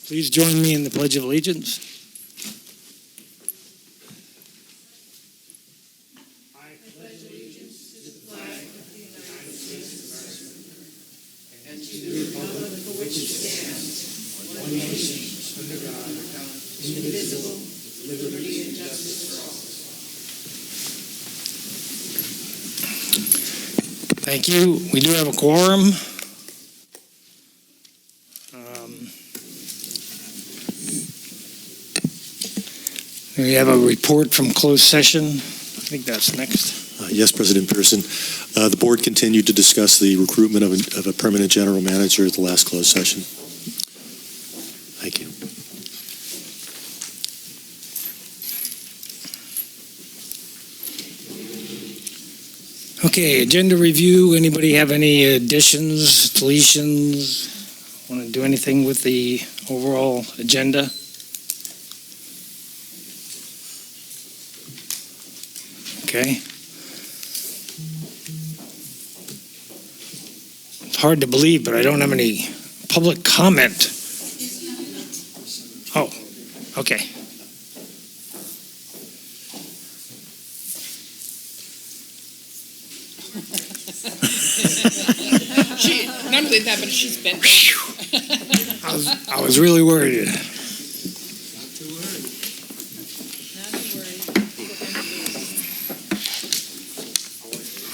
Please join me in the Pledge of Allegiance. I pledge allegiance to the flag of the United States of America and to the republic for which it stands, one nation, under God, indivisible, with liberty and justice for all. Thank you. We do have a quorum. We have a report from closed session. I think that's next. Yes, President Pearson. The board continued to discuss the recruitment of a permanent general manager at the last closed session. Thank you. Okay, agenda review. Anybody have any additions, deletions? Want to do anything with the overall agenda? Okay. It's hard to believe, but I don't have any public comment. Oh, okay. Not only that, but she's bent. I was really worried.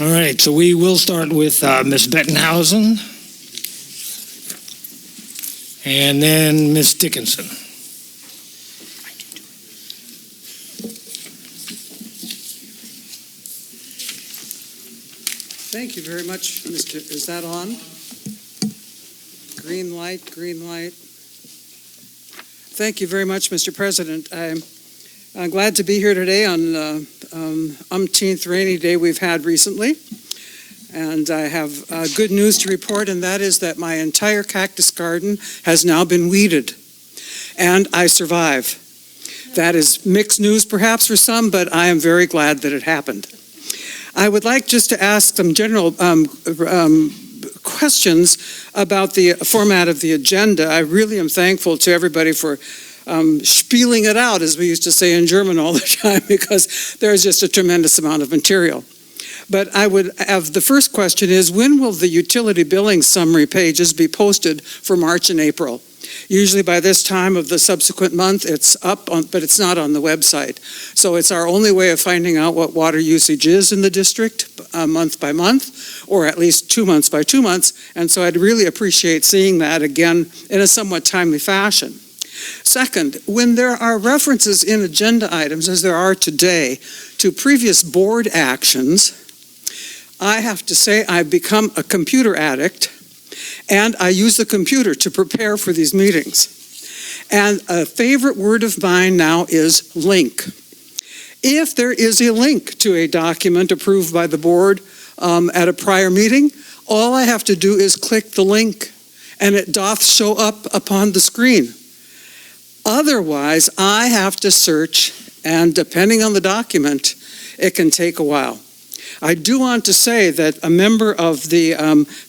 All right, so we will start with Ms. Bettenhausen, and then Ms. Dickinson. Thank you very much, Mr. Is that on? Green light, green light. Thank you very much, Mr. President. I'm glad to be here today on the umpteenth rainy day we've had recently. And I have good news to report, and that is that my entire cactus garden has now been weeded. And I survive. That is mixed news perhaps for some, but I am very glad that it happened. I would like just to ask some general questions about the format of the agenda. I really am thankful to everybody for spieling it out, as we used to say in German all the time, because there's just a tremendous amount of material. But I would have, the first question is, when will the utility billing summary pages be posted for March and April? Usually by this time of the subsequent month, it's up, but it's not on the website. So it's our only way of finding out what water usage is in the district, month by month, or at least 2 months by 2 months. And so I'd really appreciate seeing that again in a somewhat timely fashion. Second, when there are references in agenda items, as there are today, to previous board actions, I have to say I've become a computer addict, and I use the computer to prepare for these meetings. And a favorite word of mine now is link. If there is a link to a document approved by the board at a prior meeting, all I have to do is click the link, and it doth show up upon the screen. Otherwise, I have to search, and depending on the document, it can take a while. I do want to say that a member of the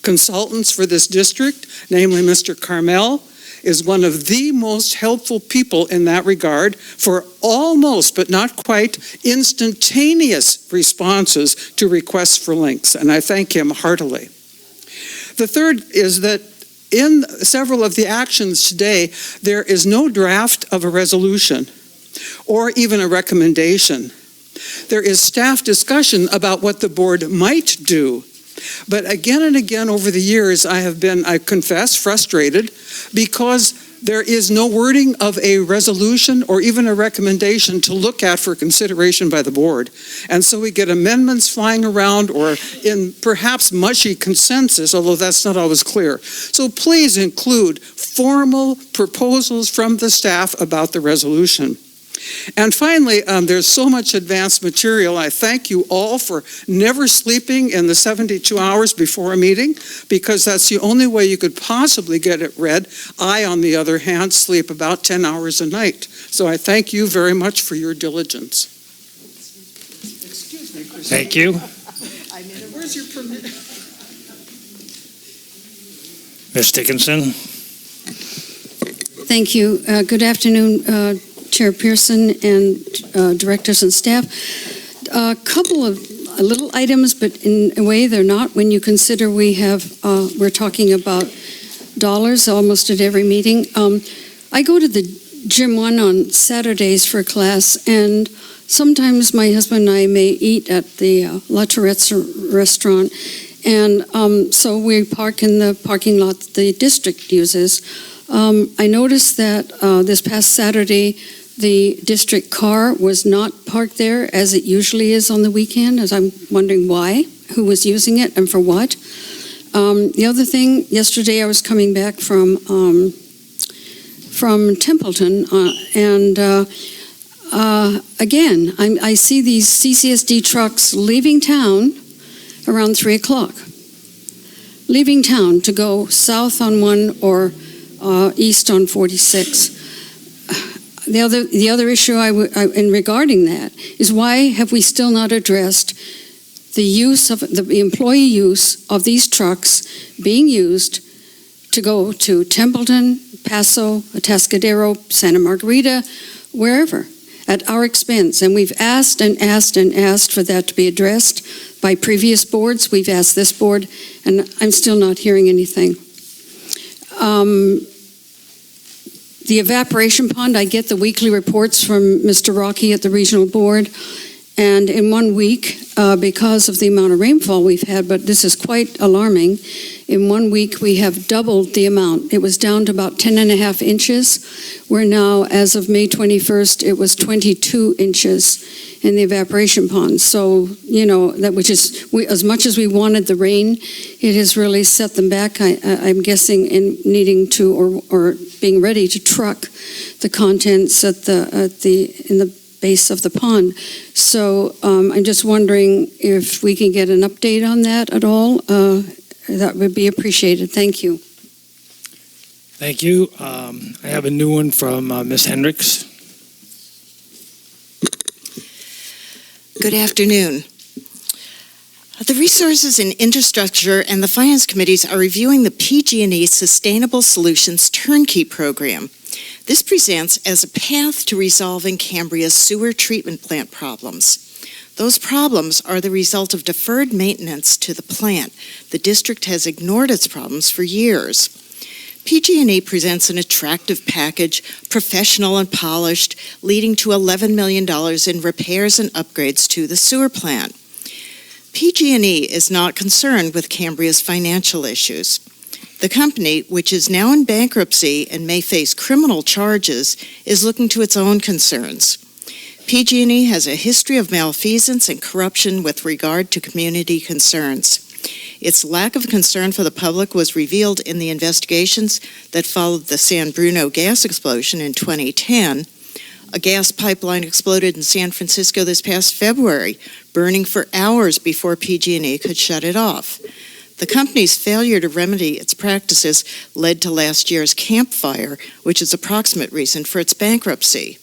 consultants for this district, namely Mr. Carmel, is one of the most helpful people in that regard for almost, but not quite, instantaneous responses to requests for links, and I thank him heartily. The third is that in several of the actions today, there is no draft of a resolution or even a recommendation. There is staff discussion about what the board might do. But again and again over the years, I have been, I confess, frustrated because there is no wording of a resolution or even a recommendation to look at for consideration by the board. And so we get amendments flying around or in perhaps mushy consensus, although that's not always clear. So please include formal proposals from the staff about the resolution. And finally, there's so much advanced material. I thank you all for never sleeping in the 72 hours before a meeting, because that's the only way you could possibly get it read. I, on the other hand, sleep about 10 hours a night. So I thank you very much for your diligence. Excuse me, Christine. Thank you. Where's your permit? Ms. Dickinson. Thank you. Good afternoon, Chair Pearson and directors and staff. A couple of little items, but in a way they're not when you consider we're talking about dollars almost at every meeting. I go to the Gym 1 on Saturdays for class, and sometimes my husband and I may eat at the La Tourette's restaurant, and so we park in the parking lot that the district uses. I noticed that this past Saturday, the district car was not parked there as it usually is on the weekend, as I'm wondering why, who was using it and for what. The other thing, yesterday I was coming back from Templeton, and again, I see these CSD trucks leaving town around 3 o'clock, leaving town to go south on 1 or east on 46. The other issue in regarding that is, why have we still not addressed the use of the employee use of these trucks being used to go to Templeton, Paso, Atascadero, Santa Margarita, wherever, at our expense? And we've asked and asked and asked for that to be addressed by previous boards. We've asked this board, and I'm still not hearing anything. The evaporation pond, I get the weekly reports from Mr. Rocky at the regional board, and in 1 week, because of the amount of rainfall we've had, but this is quite alarming, in 1 week we have doubled the amount. It was down to about 10.5 inches. We're now, as of May 21st, it was 22 inches in the evaporation pond. So, as much as we wanted the rain, it has really set them back, I'm guessing, in needing to, or being ready to truck the contents in the base of the pond. So I'm just wondering if we can get an update on that at all. That would be appreciated. Thank you. Thank you. I have a new one from Ms. Hendricks. Good afternoon. The Resources and Infrastructure and the Finance Committees are reviewing the PG&E Sustainable Solutions Turnkey Program. This presents as a path to resolving Cambria's sewer treatment plant problems. Those problems are the result of deferred maintenance to the plant. The district has ignored its problems for years. PG&E presents an attractive package, professional and polished, leading to $11 million in repairs and upgrades to the sewer plant. PG&E is not concerned with Cambria's financial issues. The company, which is now in bankruptcy and may face criminal charges, is looking to its own concerns. PG&E has a history of malfeasance and corruption with regard to community concerns. Its lack of concern for the public was revealed in the investigations that followed the San Bruno gas explosion in 2010. A gas pipeline exploded in San Francisco this past February, burning for hours before PG&E could shut it off. The company's failure to remedy its practices led to last year's Camp Fire, which is a proximate reason for its bankruptcy.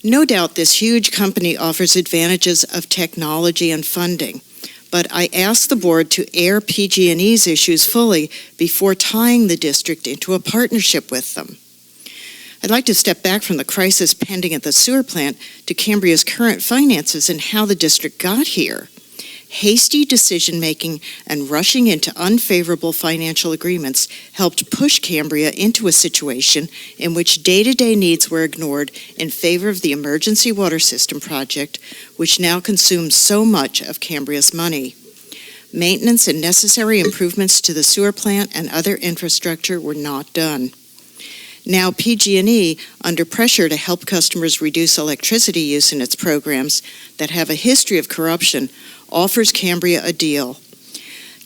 No doubt this huge company offers advantages of technology and funding, but I ask the board to air PG&E's issues fully before tying the district into a partnership with them. I'd like to step back from the crisis pending at the sewer plant to Cambria's current finances and how the district got here. Hasty decision-making and rushing into unfavorable financial agreements helped push Cambria into a situation in which day-to-day needs were ignored in favor of the emergency water system project, which now consumes so much of Cambria's money. Maintenance and necessary improvements to the sewer plant and other infrastructure were not done. Now PG&E, under pressure to help customers reduce electricity use in its programs that have a history of corruption, offers Cambria a deal.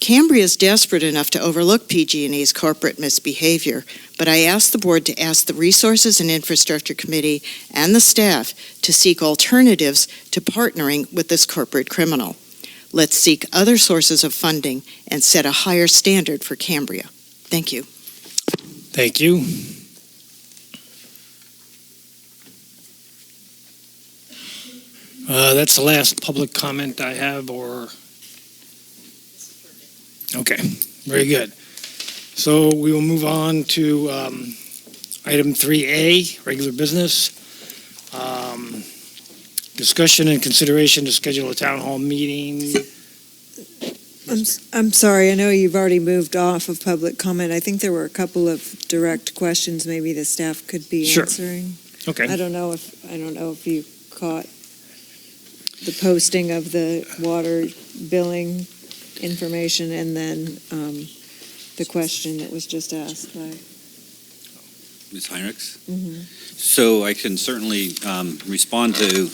Cambria is desperate enough to overlook PG&E's corporate misbehavior, but I ask the board to ask the Resources and Infrastructure Committee and the staff to seek alternatives to partnering with this corporate criminal. Let's seek other sources of funding and set a higher standard for Cambria. Thank you. Thank you. That's the last public comment I have, or? Okay, very good. So we will move on to Item 3A, regular business. Discussion and consideration to schedule a town hall meeting. I'm sorry, I know you've already moved off of public comment. I think there were a couple of direct questions maybe the staff could be Sure. answering. Okay. I don't know if you caught the posting of the water billing information and then the question that was just asked by. Ms. Heinrichs? Mhm. So I can certainly respond to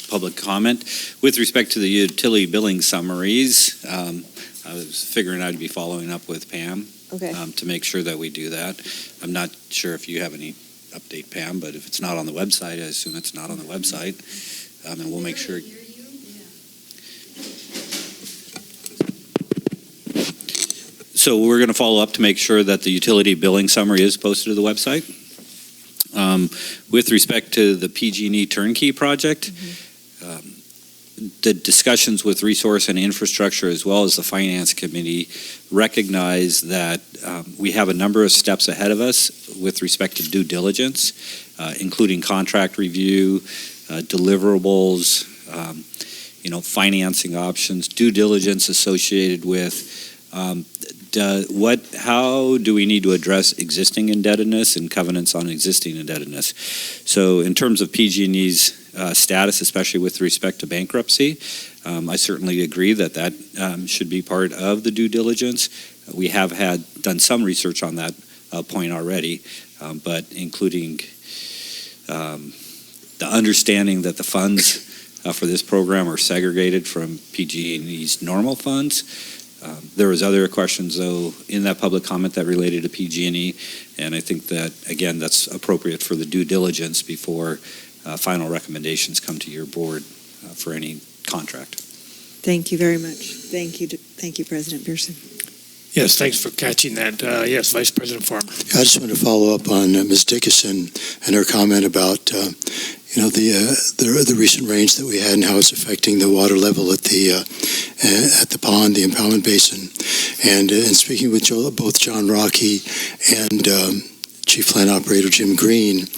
public comment. With respect to the utility billing summaries, I was figuring I'd be following up with Pam Okay. to make sure that we do that. I'm not sure if you have any update, Pam, but if it's not on the website, I assume it's not on the website. And we'll make sure. So we're going to follow up to make sure that the utility billing summary is posted to the website. With respect to the PG&E turnkey project, the discussions with resource and infrastructure as well as the finance committee recognize that we have a number of steps ahead of us with respect to due diligence, including contract review, deliverables, financing options, due diligence associated with how do we need to address existing indebtedness and covenants on existing indebtedness? So in terms of PG&E's status, especially with respect to bankruptcy, I certainly agree that should be part of the due diligence. We have done some research on that point already, but including the understanding that the funds for this program are segregated from PG&E's normal funds. There was other questions, though, in that public comment that related to PG&E, and I think that, again, that's appropriate for the due diligence before final recommendations come to your board for any contract. Thank you very much. Thank you, President Pearson. Yes, thanks for catching that. Yes, Vice President Farmer. I just want to follow up on Ms. Dickinson and her comment about the recent rains that we had and how it's affecting the water level at the pond, the impoundment basin. And speaking with both John Rocky and Chief Plant Operator Jim Green,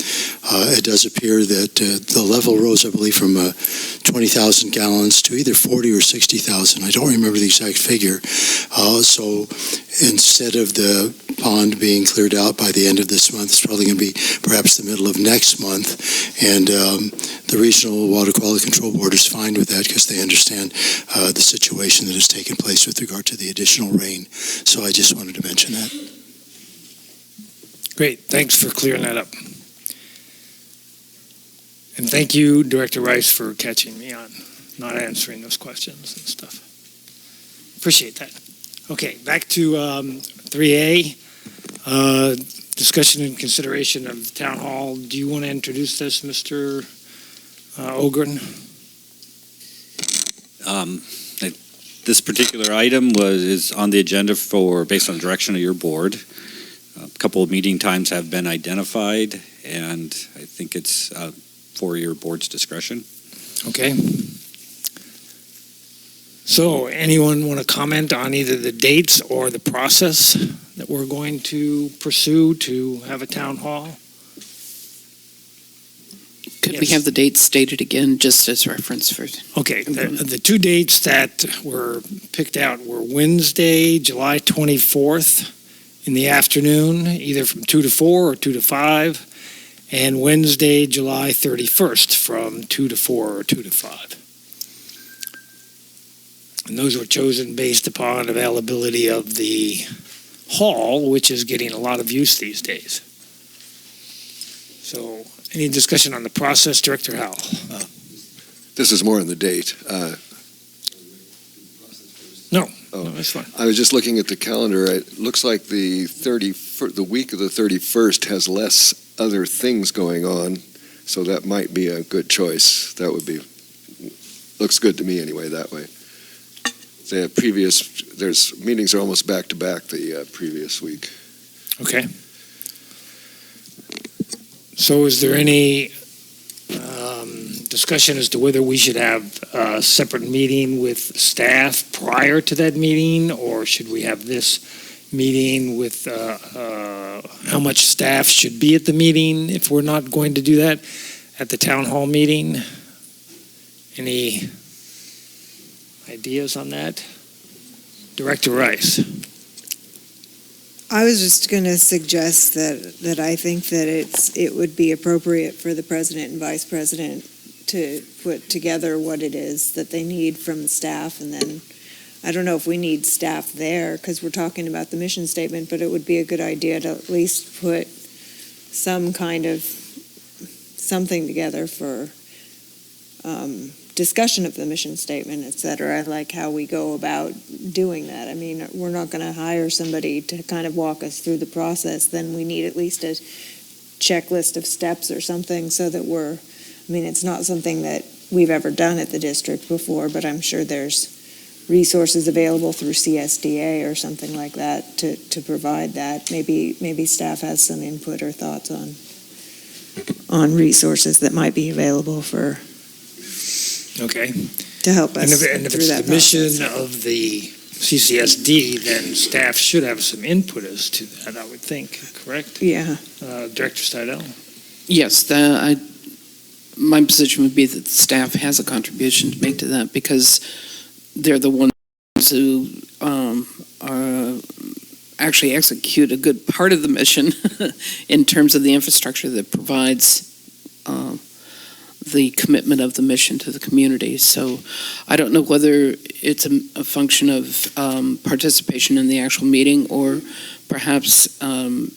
it does appear that the level rose, I believe, from 20,000 gallons to either 40 or 60,000. I don't remember the exact figure. So instead of the pond being cleared out by the end of this month, it's probably going to be perhaps the middle of next month. And the Regional Water Quality Control Board is fine with that because they understand the situation that has taken place with regard to the additional rain. So I just wanted to mention that. Great, thanks for clearing that up. And thank you, Director Rice, for catching me on not answering those questions and stuff. Appreciate that. Okay, back to 3A, discussion and consideration of Town Hall. Do you want to introduce this, Mr. Ogren? This particular item is on the agenda based on direction of your board. A couple of meeting times have been identified, and I think it's for your board's discretion. Okay. So anyone want to comment on either the dates or the process that we're going to pursue to have a town hall? Could we have the dates stated again, just as reference for? Okay, the two dates that were picked out were Wednesday, July 24th in the afternoon, either from 2 to 4 or 2 to 5, and Wednesday, July 31st from 2 to 4 or 2 to 5. And those were chosen based upon availability of the hall, which is getting a lot of use these days. So, any discussion on the process, Director Howell? This is more on the date. No, that's fine. I was just looking at the calendar. It looks like the week of the 31st has less other things going on, so that might be a good choice. That would be, looks good to me anyway, that way. There's meetings are almost back to back the previous week. Okay. So is there any discussion as to whether we should have a separate meeting with staff prior to that meeting, or should we have this meeting with how much staff should be at the meeting if we're not going to do that at the town hall meeting. Any ideas on that? Director Rice. I was just going to suggest that I think that it would be appropriate for the president and vice president to put together what it is that they need from the staff, and then I don't know if we need staff there because we're talking about the mission statement, but it would be a good idea to at least put some kind of something together for discussion of the mission statement, et cetera, like how we go about doing that. I mean, we're not going to hire somebody to kind of walk us through the process. Then we need at least a checklist of steps or something so that it's not something that we've ever done at the district before, but I'm sure there's resources available through CSDA or something like that to provide that. Maybe staff has some input or thoughts on resources that might be available Okay. to help us And if through it's that the mission process. of the CCSD, then staff should have some input as to that, I would think, correct? Yeah. Director Stidel? Yes, my position would be that the staff has a contribution to make to that because they're the ones who actually execute a good part of the mission in terms of the infrastructure that provides the commitment of the mission to the community. So I don't know whether it's a function of participation in the actual meeting or perhaps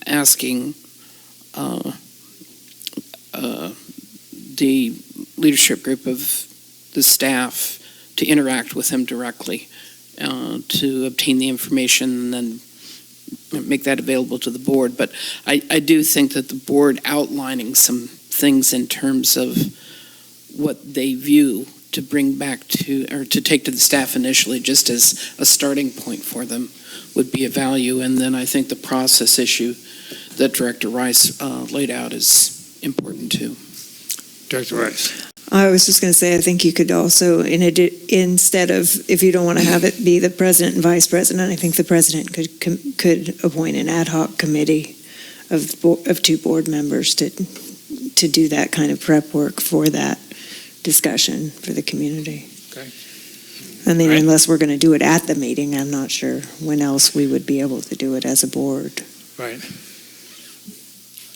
asking the leadership group of the staff to interact with him directly to obtain the information and then make that available to the board. But I do think that the board outlining some things in terms of what they view to bring back to, or to take to the staff initially, just as a starting point for them, would be a value. And then I think the process issue that Director Rice laid out is important too. Director Rice? I was just going to say, I think you could also, instead of, if you don't want to have it be the president and vice president, I think the president could appoint an ad hoc committee of two board members to do that kind of prep work for that discussion for the community. Okay. I mean, Right. unless we're going to do it at the meeting, I'm not sure when else we would be able to do it as a board. Right.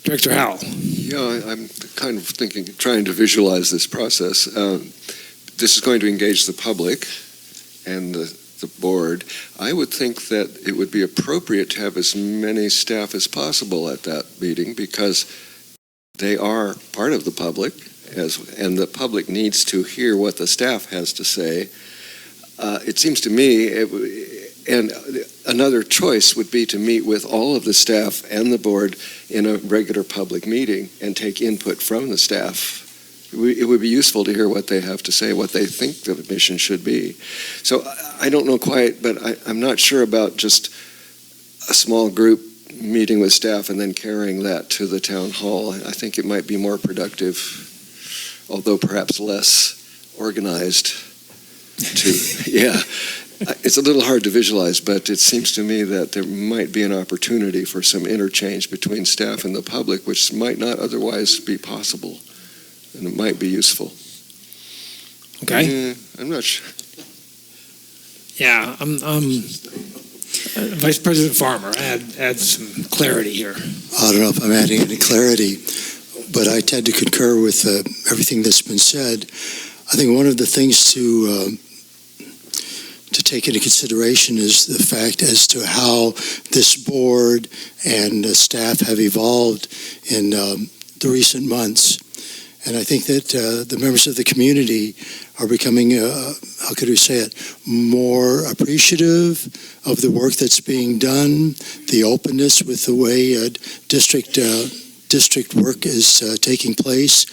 Director Howell? Yeah, I'm kind of trying to visualize this process. This is going to engage the public and the board. I would think that it would be appropriate to have as many staff as possible at that meeting because they are part of the public, and the public needs to hear what the staff has to say. It seems to me, and another choice would be to meet with all of the staff and the board in a regular public meeting and take input from the staff. It would be useful to hear what they have to say, what they think the mission should be. So I don't know quite, but I'm not sure about just a small group meeting with staff and then carrying that to the town hall. I think it might be more productive, although perhaps less organized. It's a little hard to visualize, but it seems to me that there might be an opportunity for some interchange between staff and the public, which might not otherwise be possible, and it might be useful. Okay. I'm not sure. Yeah, Vice President Farmer, add some clarity here. I don't know if I'm adding any clarity, but I tend to concur with everything that's been said. I think one of the things to take into consideration is the fact as to how this board and staff have evolved in the recent months. And I think that the members of the community are becoming, how could we say it, more appreciative of the work that's being done, the openness with the way district district work is taking place,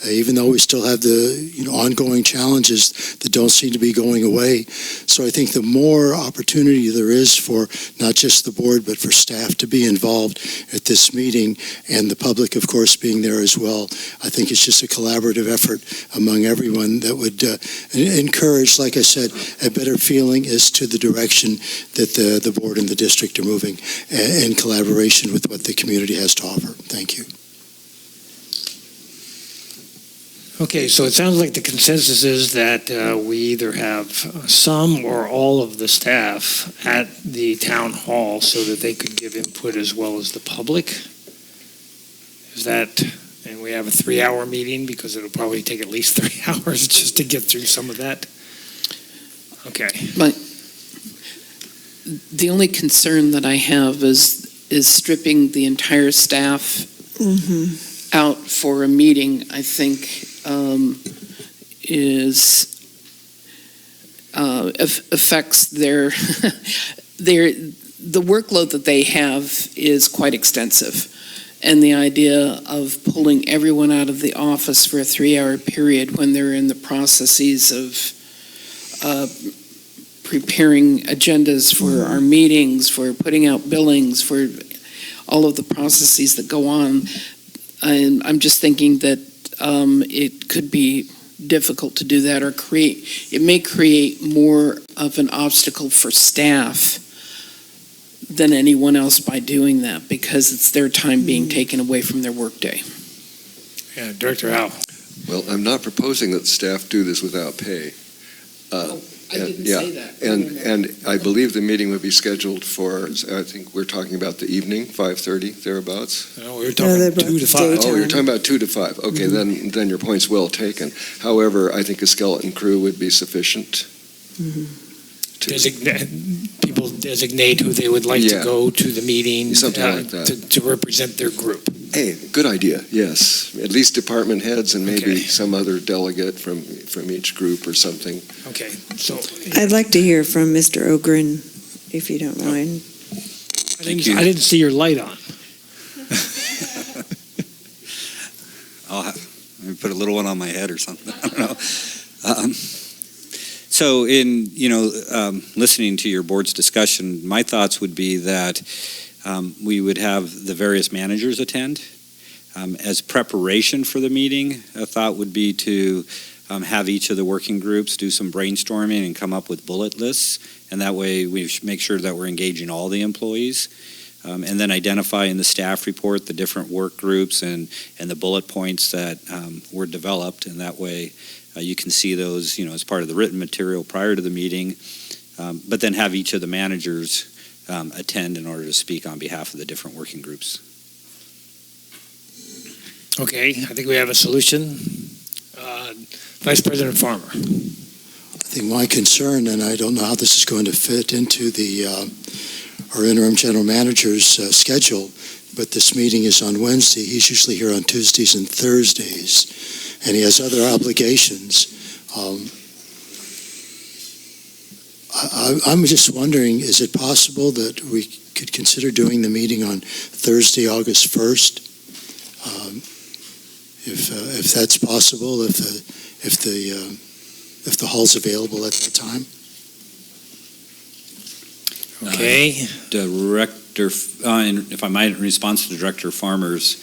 even though we still have the ongoing challenges that don't seem to be going away. So I think the more opportunity there is for not just the board, but for staff to be involved at this meeting, and the public, of course, being there as well, I think it's just a collaborative effort among everyone that would encourage, like I said, a better feeling as to the direction that the board and the district are moving in collaboration with what the community has to offer. Thank you. Okay, so it sounds like the consensus is that we either have some or all of the staff at the town hall so that they could give input as well as the public. Is that, and we have a 3-hour meeting because it'll probably take at least 3 hours just to get through some of that. Okay. The only concern that I have is stripping the entire staff out for a meeting, I think, affects their the workload that they have is quite extensive. And the idea of pulling everyone out of the office for a 3-hour period when they're in the processes of preparing agendas for our meetings, for putting out billings, for all of the processes that go on. And I'm just thinking that it could be difficult to do that, or it may create more of an obstacle for staff than anyone else by doing that, because it's their time being taken away from their workday. Yeah, Director Howe. Well, I'm not proposing that staff do this without pay. I didn't say that. And I believe the meeting would be scheduled for, I think we're talking about the evening, 5:30, thereabouts? No, we were talking 2 to 5. Oh, you're talking about 2 to 5. Okay, then your point's well taken. However, I think a skeleton crew would be sufficient. People designate who they would like to go to the meeting, something like that, to represent their group. Hey, good idea, yes. At least department heads and maybe some other delegate from each group or something. Okay, so. I'd like to hear from Mr. Ogren, if you don't mind. I didn't see your light on. Let me put a little one on my head or something. I don't know. So in, listening to your board's discussion, my thoughts would be that we would have the various managers attend. As preparation for the meeting, a thought would be to have each of the working groups do some brainstorming and come up with bullet lists, and that way we make sure that we're engaging all the employees. And then identify in the staff report the different work groups and the bullet points that were developed, and that way you can see those, as part of the written material prior to the meeting, but then have each of the managers attend in order to speak on behalf of the different working groups. Okay, I think we have a solution. Vice President Farmer. I think my concern, and I don't know how this is going to fit into our interim general manager's schedule, but this meeting is on Wednesday. He's usually here on Tuesdays and Thursdays, and he has other obligations. I'm just wondering, is it possible that we could consider doing the meeting on Thursday, August 1st? If that's possible, if the hall's available at that time. Okay. Director, and if I might, in response to Director Farmer's,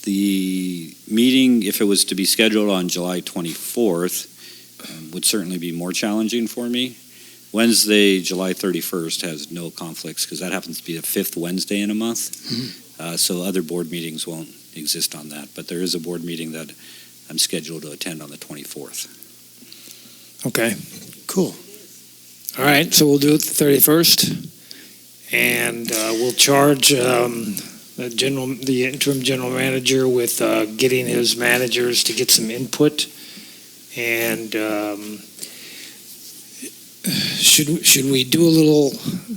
the meeting, if it was to be scheduled on July 24th, would certainly be more challenging for me. Wednesday, July 31st has no conflicts because that happens to be the 5th Wednesday in a month. So other board meetings won't exist on that, but there is a board meeting that I'm scheduled to attend on the 24th. Okay. Cool. All right, so we'll do it the 31st, and we'll charge the interim general manager with getting his managers to get some input. And should we do a little?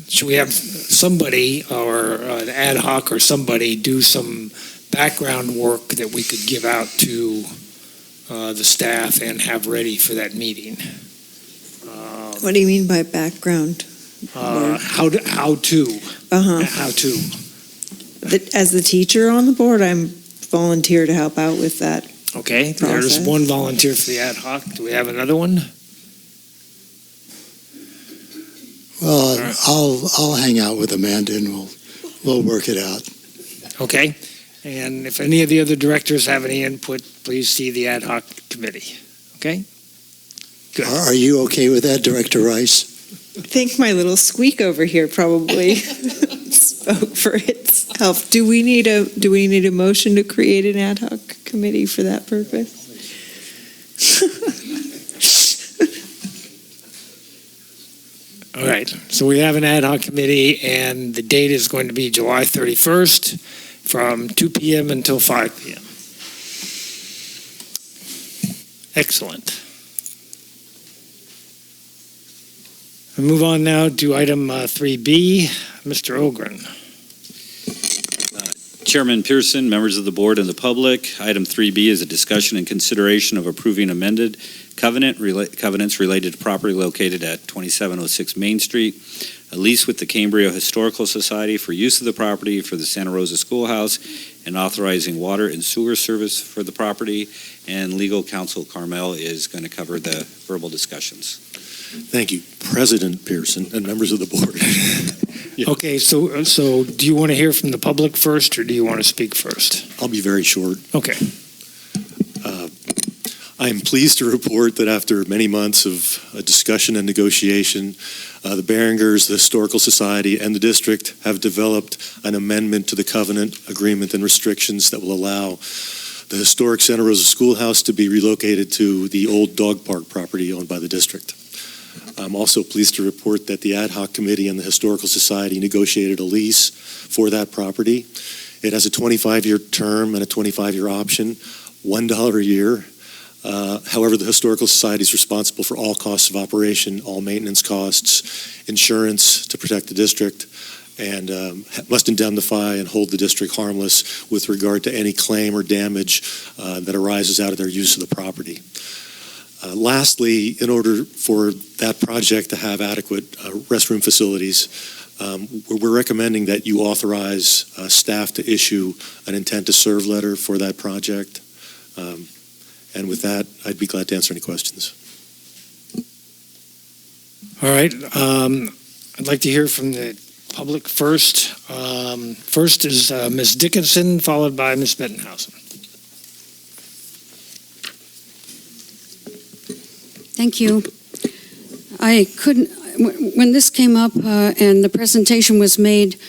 Should we have somebody or an ad hoc or somebody do some background work that we could give out to the staff and have ready for that meeting? What do you mean by background? How to. As the teacher on the board, I'm volunteer to help out with that. Okay, there's Process. one volunteer for the ad hoc. Do we have another one? Well, All right. I'll hang out with Amanda and we'll work it out. Okay, and if any of the other directors have any input, please see the ad hoc committee. Okay? Good. Are you okay with that, Director Rice? I think my little squeak over here probably spoke for itself. Do we need a motion to create an ad hoc committee for that purpose? All right, so we have an ad hoc committee, and the date is going to be July 31st from 2 p.m. until 5 p.m. Excellent. We move on now to item 3B. Mr. Ogren. Chairman Pearson, members of the board and the public, item 3B is a discussion and consideration of approving amended covenants related to property located at 2706 Main Street, a lease with the Cambria Historical Society for use of the property for the Santa Rosa Schoolhouse, and authorizing water and sewer service for the property. And legal counsel Carmel is going to cover the verbal discussions. Thank you, President Pearson and members of the board. Yeah. Okay, so do you want to hear from the public first, or do you want to speak first? I'll be very short. Okay. I am pleased to report that after many months of discussion and negotiation, the Beringers, the Historical Society, and the district have developed an amendment to the covenant agreement and restrictions that will allow the historic Santa Rosa Schoolhouse to be relocated to the old dog park property owned by the district. I'm also pleased to report that the ad hoc committee and the Historical Society negotiated a lease for that property. It has a 25-year term and a 25-year option, $1 a year. However, the Historical Society is responsible for all costs of operation, all maintenance costs, insurance to protect the district, and must indemnify and hold the district harmless with regard to any claim or damage that arises out of their use of the property. Lastly, in order for that project to have adequate restroom facilities, we're recommending that you authorize staff to issue an intent to serve letter for that project. And with that, I'd be glad to answer any questions. All right. I'd like to hear from the public first. First is Ms. Dickinson, followed by Ms. Bettenhausen. Thank you. I couldn't, when this came up and the presentation was made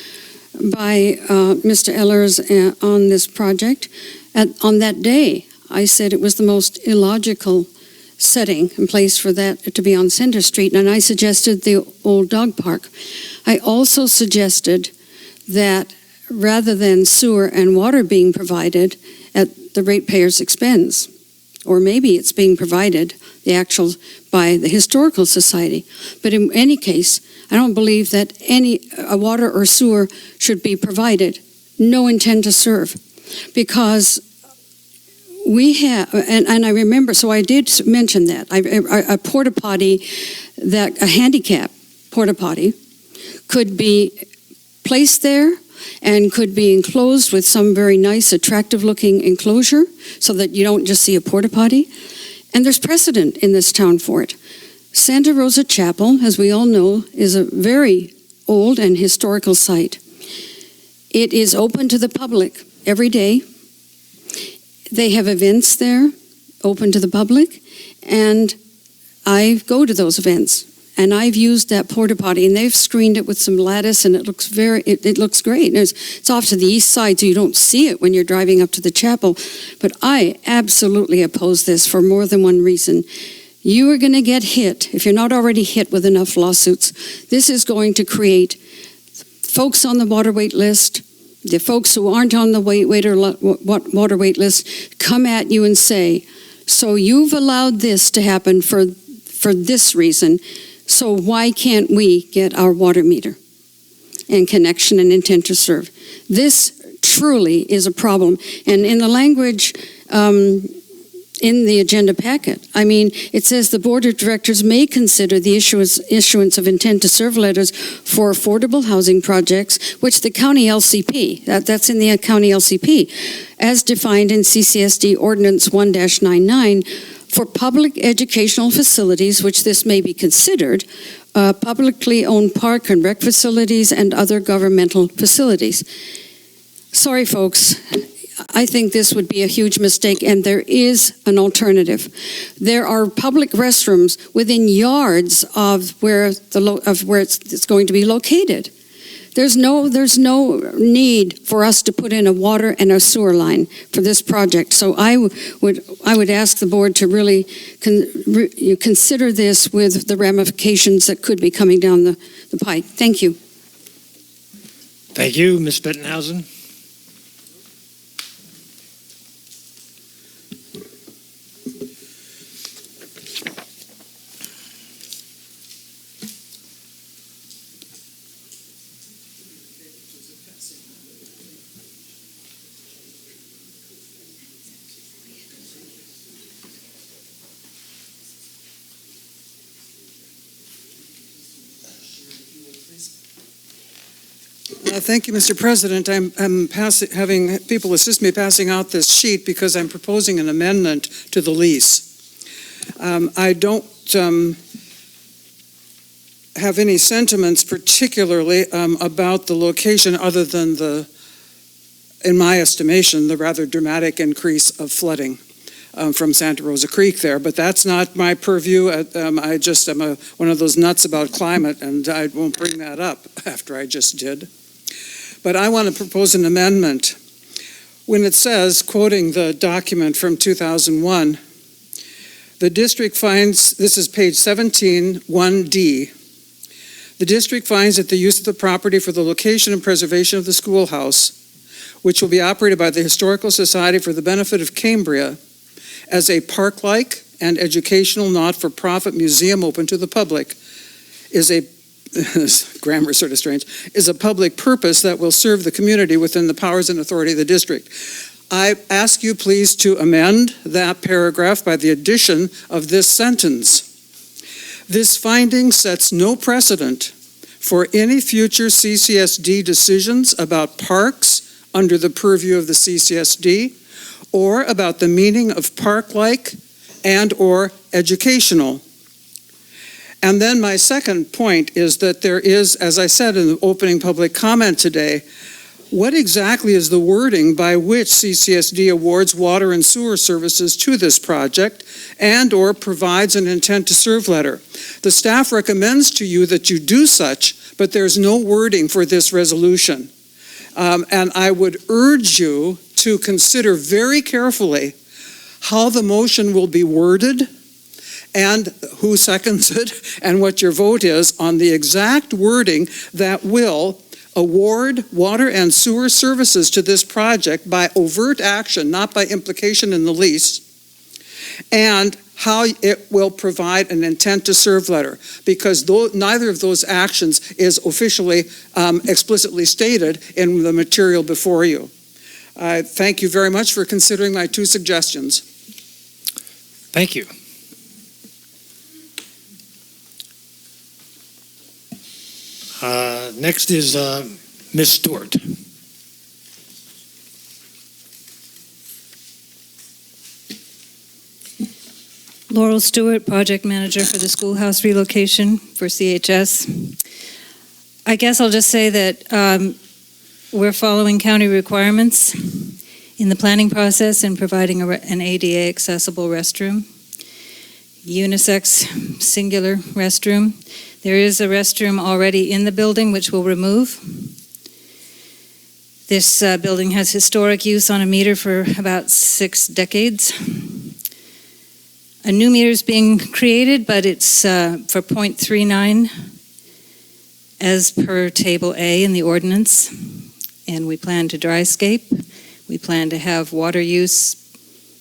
by Mr. Ellers on this project, on that day, I said it was the most illogical setting and place for that to be on Center Street, and I suggested the old dog park. I also suggested that rather than sewer and water being provided at the ratepayer's expense, or maybe it's being provided, the actual, by the Historical Society. But in any case, I don't believe that any water or sewer should be provided, no intent to serve, because we have, and I remember, so I did mention that, a porta potty, a handicap porta potty could be placed there and could be enclosed with some very nice, attractive-looking enclosure so that you don't just see a porta potty. And there's precedent in this town for it. Santa Rosa Chapel, as we all know, is a very old and historical site. It is open to the public every day. They have events there, open to the public, and I go to those events. And I've used that porta potty, and they've screened it with some lattice, and it looks it looks great. It's off to the east side, so you don't see it when you're driving up to the chapel. But I absolutely oppose this for more than one reason. You are going to get hit, if you're not already hit with enough lawsuits. This is going to create folks on the water wait list, the folks who aren't on the water wait list, come at you and say, so you've allowed this to happen for this reason, so why can't we get our water meter and connection and intent to serve? This truly is a problem. And in the language in the agenda packet. I mean, it says the Board of Directors may consider the issuance of intent to serve letters for affordable housing projects, which the county LCP, that's in the county LCP, as defined in CCSD Ordinance 1-99, for public educational facilities, which this may be considered, publicly owned park and rec facilities, and other governmental facilities. Sorry, folks. I think this would be a huge mistake, and there is an alternative. There are public restrooms within yards of where it's going to be located. There's no need for us to put in a water and a sewer line for this project. So I would ask the board to really consider this with the ramifications that could be coming down the pike. Thank you. Thank you, Ms. Bettenhausen. Thank you, Mr. President. I'm having people assist me passing out this sheet because I'm proposing an amendment to the lease. I don't have any sentiments particularly about the location other than in my estimation, the rather dramatic increase of flooding from Santa Rosa Creek there. But that's not my purview. I just am one of those nuts about climate, and I won't bring that up after I just did. But I want to propose an amendment. When it says, quoting the document from 2001, the district finds, this is page 17, 1D, the district finds that the use of the property for the location and preservation of the schoolhouse, which will be operated by the Historical Society for the benefit of Cambria, as a park-like and educational not-for-profit museum open to the public, is a grammar is sort of strange, is a public purpose that will serve the community within the powers and authority of the district. I ask you please to amend that paragraph by the addition of this sentence. This finding sets no precedent for any future CCSD decisions about parks under the purview of the CCSD or about the meaning of park-like and or educational. And then my second point is that there is, as I said in the opening public comment today, what exactly is the wording by which CCSD awards water and sewer services to this project and or provides an intent to serve letter? The staff recommends to you that you do such, but there's no wording for this resolution. And I would urge you to consider very carefully how the motion will be worded and who seconds it, and what your vote is on the exact wording that will award water and sewer services to this project by overt action, not by implication in the lease, and how it will provide an intent to serve letter, because neither of those actions is officially explicitly stated in the material before you. I thank you very much for considering my two suggestions. Thank you. Next is Ms. Stewart. Laurel Stewart, Project Manager for the Schoolhouse Relocation for CHS. I guess I'll just say that we're following county requirements in the planning process and providing an ADA accessible restroom, unisex singular restroom. There is a restroom already in the building which we'll remove. This building has historic use on a meter for about 6 decades. A new meter is being created, but it's for 0.39 as per Table A in the ordinance. And we plan to dryscape. We plan to have water use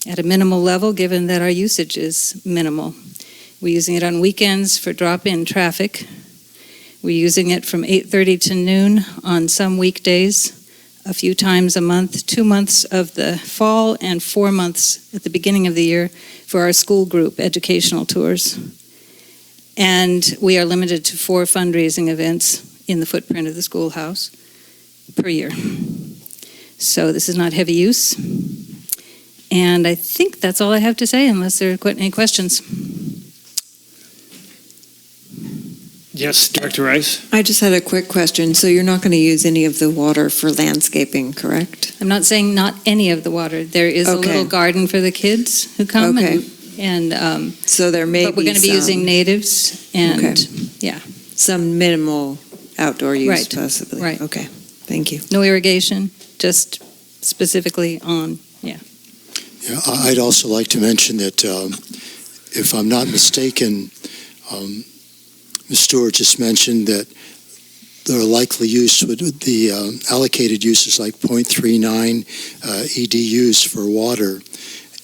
at a minimal level, given that our usage is minimal. We're using it on weekends for drop-in traffic. We're using it from 8:30 to noon on some weekdays a few times a month, 2 months of the fall and 4 months at the beginning of the year for our school group educational tours. And we are limited to 4 fundraising events in the footprint of the schoolhouse per year. So this is not heavy use. And I think that's all I have to say, unless there are any questions. Yes, Director Rice? I just had a quick question. So you're not going to use any of the water for landscaping, correct? I'm not saying not any of the water. There is a Okay. little garden for the kids who come. Okay. And So there may be but we're going to be using natives and, Okay. some minimal outdoor use Right, possibly. right. Okay, thank you. no irrigation, just specifically on, Yeah, I'd also like to mention that, if I'm not mistaken, Ms. Stewart just mentioned that the likely use would, the allocated use is like 0.39 EDUs for water.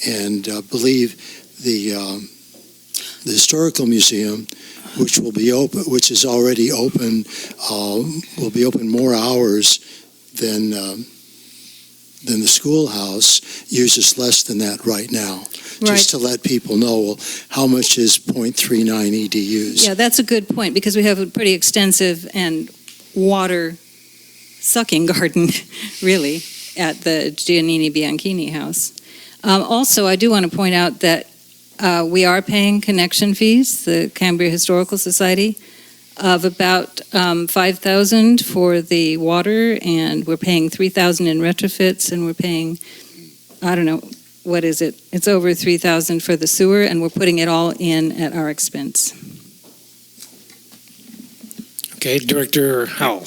And I believe the Historical Museum, which will be open, which is already open, will be open more hours than the schoolhouse, uses less than that right now. Just to let people know, well, how much is 0.39 EDUs? Yeah, that's a good point, because we have a pretty extensive and water-sucking garden, really, at the Giannini Bianchini house. Also, I do want to point out that we are paying connection fees, the Cambria Historical Society, of about $5,000 for the water, and we're paying $3,000 in retrofits, and we're paying, I don't know, what is it? It's over $3,000 for the sewer, and we're putting it all in at our expense. Okay, Director Howell.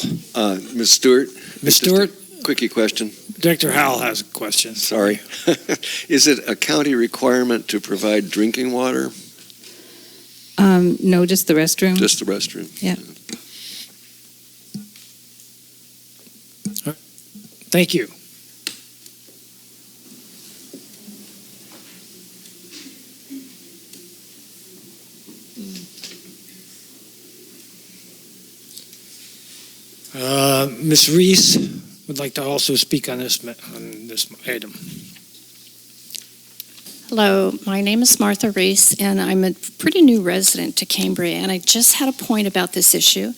Ms. Stewart? Ms. Stewart? Quickie question. Director Howell has a question. Sorry. Is it a county requirement to provide drinking water? No, just the restroom. Just the restroom? Yeah. Thank you. Ms. Reese would like to also speak on this item. Hello, my name is Martha Reese, and I'm a pretty new resident to Cambria, and I just had a point about this issue.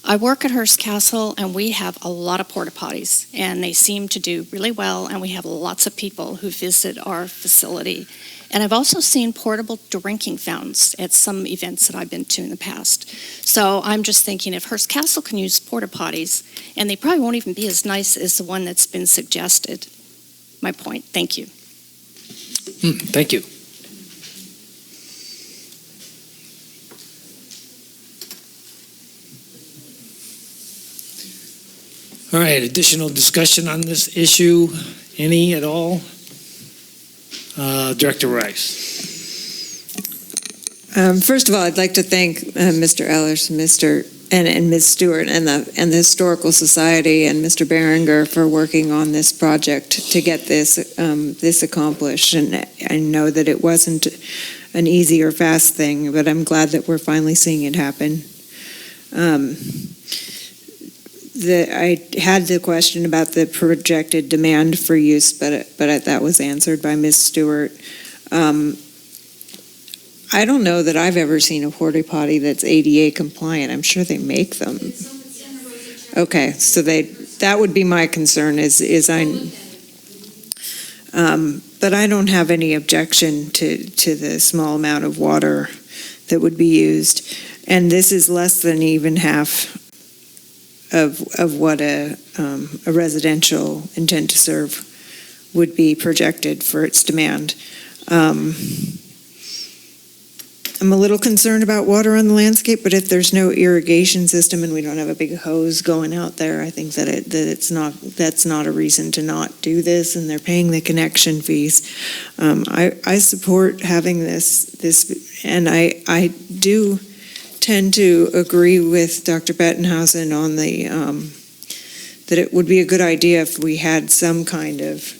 I work at Hearst Castle, and we have a lot of porta potties, and they seem to do really well, and we have lots of people who visit our facility. And I've also seen portable drinking fountains at some events that I've been to in the past. So I'm just thinking, if Hearst Castle can use porta potties, and they probably won't even be as nice as the one that's been suggested. My point. Thank you. Thank you. All right, additional discussion on this issue? Any at all? Director Rice. First of all, I'd like to thank Mr. Ellers, and Ms. Stewart and the Historical Society and Mr. Berenger for working on this project to get this accomplished. And I know that it wasn't an easy or fast thing, but I'm glad that we're finally seeing it happen. I had the question about the projected demand for use, but that was answered by Ms. Stewart. I don't know that I've ever seen a porta potty that's ADA compliant. I'm sure they make them. Okay, so that would be my concern but I don't have any objection to the small amount of water that would be used. And this is less than even half of what a residential intent to serve would be projected for its demand. I'm a little concerned about water on the landscape, but if there's no irrigation system and we don't have a big hose going out there, I think that's not a reason to not do this, and they're paying the connection fees. I support having this, and I do tend to agree with Dr. Bettenhausen on that it would be a good idea if we had some kind of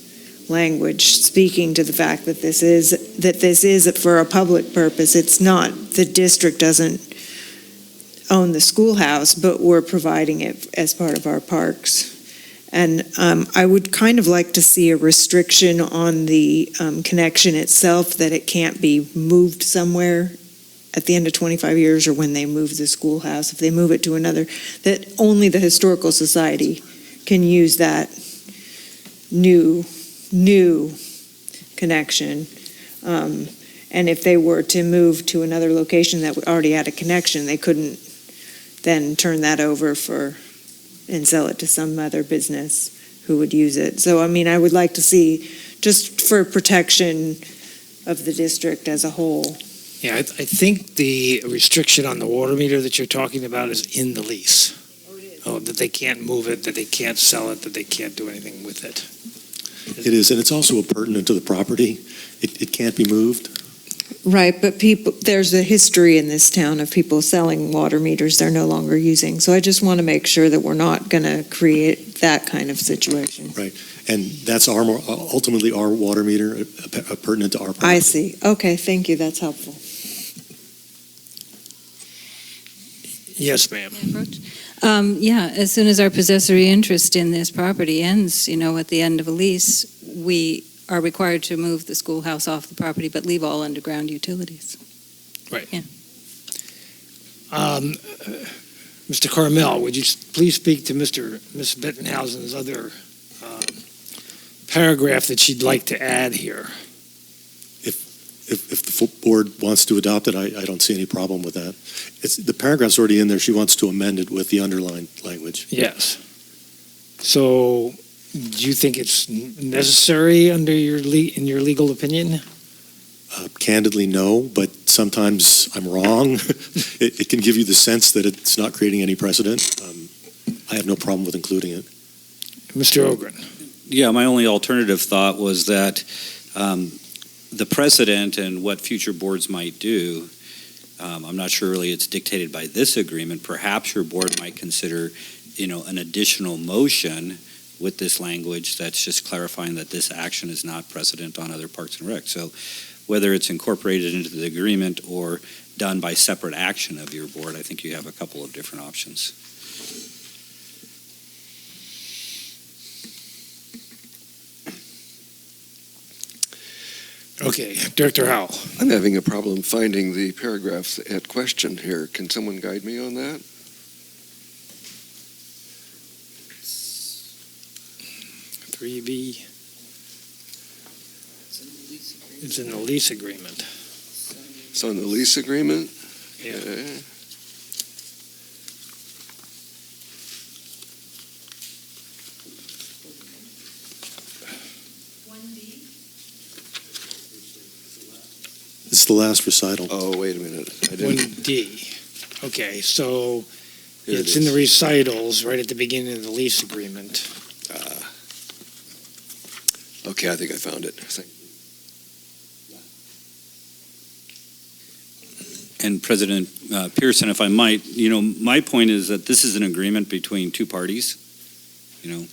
language speaking to the fact that this is for a public purpose. It's not, the district doesn't own the schoolhouse, but we're providing it as part of our parks. And I would kind of like to see a restriction on the connection itself, that it can't be moved somewhere at the end of 25 years or when they move the schoolhouse. If they move it to another, that only the Historical Society can use that new connection. And if they were to move to another location that already had a connection, they couldn't then turn that over and sell it to some other business who would use it. So, I mean, I would like to see, just for protection of the district as a whole. Yeah, I think the restriction on the water meter that you're talking about is in the lease. Oh, that they can't move it, that they can't sell it, that they can't do anything with it. It is, and it's also pertinent to the property. It can't be moved. Right, but there's a history in this town of people selling water meters they're no longer using. So I just want to make sure that we're not going to create that kind of situation. Right, and that's ultimately our water meter, pertinent to our property. I see. Okay, thank you. That's helpful. Yes, ma'am. Yeah, as soon as our possessory interest in this property ends, at the end of a lease, we are required to move the schoolhouse off the property, but leave all underground utilities. Right. Yeah. Mr. Carmel, would you please speak to Ms. Bettenhausen's other paragraph that she'd like to add here? If the full board wants to adopt it, I don't see any problem with that. The paragraph's already in there. She wants to amend it with the underlined language. Yes. So, do you think it's necessary in your legal opinion? Candidly, no, but sometimes I'm wrong. It can give you the sense that it's not creating any precedent. I have no problem with including it. Mr. Ogren. Yeah, my only alternative thought was that the precedent and what future boards might do, I'm not sure really it's dictated by this agreement. Perhaps your board might consider, an additional motion with this language that's just clarifying that this action is not precedent on other Parks and Rec. So whether it's incorporated into the agreement or done by separate action of your board, I think you have a couple of different options. Okay, Director Howell. I'm having a problem finding the paragraphs at question here. Can someone guide me on that? It's in the lease agreement. It's on the lease agreement? Yeah. Okay. It's the last recital. Oh, wait a minute. I didn't. 1D. Okay, so Here it it's in the is. recitals right at the beginning of the lease agreement. Okay, I think I found it. And President Pearson, if I might, my point is that this is an agreement between two parties. In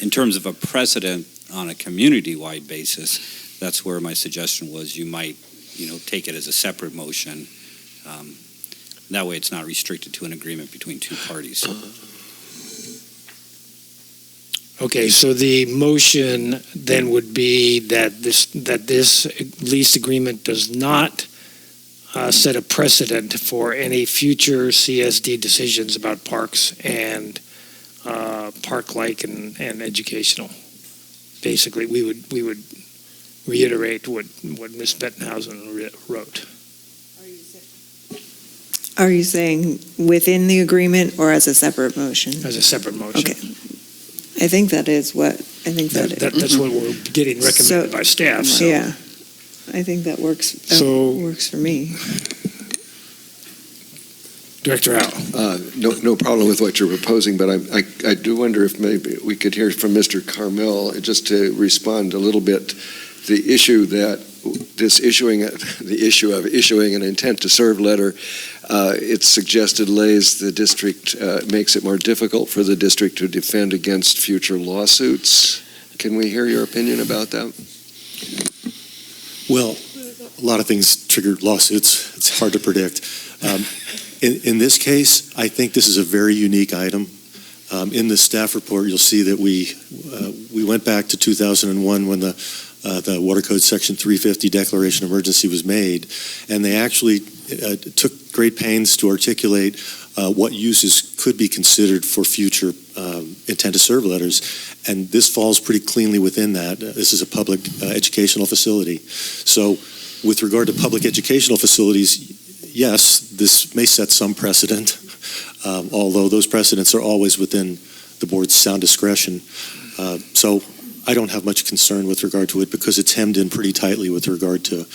terms of a precedent on a community-wide basis, that's where my suggestion was you might, take it as a separate motion. That way it's not restricted to an agreement between two parties. Okay, so the motion then would be that this lease agreement does not set a precedent for any future CSD decisions about parks and park-like and educational. Basically, we would reiterate what Ms. Bettenhausen wrote. Are you saying within the agreement or as a separate motion? As a separate motion. Okay. I think that is what, That's what we're getting recommended by staff. So. Yeah, I think that works for me. Director Howell. No problem with what you're proposing, but I do wonder if maybe we could hear from Mr. Carmel, just to respond a little bit, the issue of issuing an intent to serve letter, it's suggested lays the district, makes it more difficult for the district to defend against future lawsuits. Can we hear your opinion about that? Well, a lot of things trigger lawsuits. It's hard to predict. In this case, I think this is a very unique item. In the staff report, you'll see that we went back to 2001 when the Water Code Section 350 declaration of emergency was made, and they actually took great pains to articulate what uses could be considered for future intent to serve letters, and this falls pretty cleanly within that. This is a public educational facility. So with regard to public educational facilities, yes, this may set some precedent, although those precedents are always within the board's sound discretion. So I don't have much concern with regard to it because it's hemmed in pretty tightly with regard to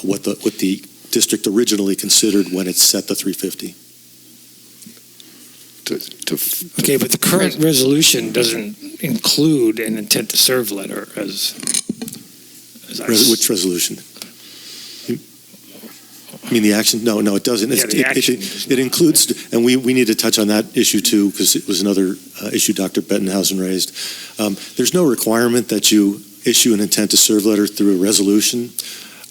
what the district originally considered when it set the 350. Okay, but the current resolution doesn't include an intent to serve letter as Which resolution? I mean the action? No, it doesn't. Yeah, the action does It not. includes, and we need to touch on that issue too, because it was another issue Dr. Bettenhausen raised. There's no requirement that you issue an intent to serve letter through a resolution.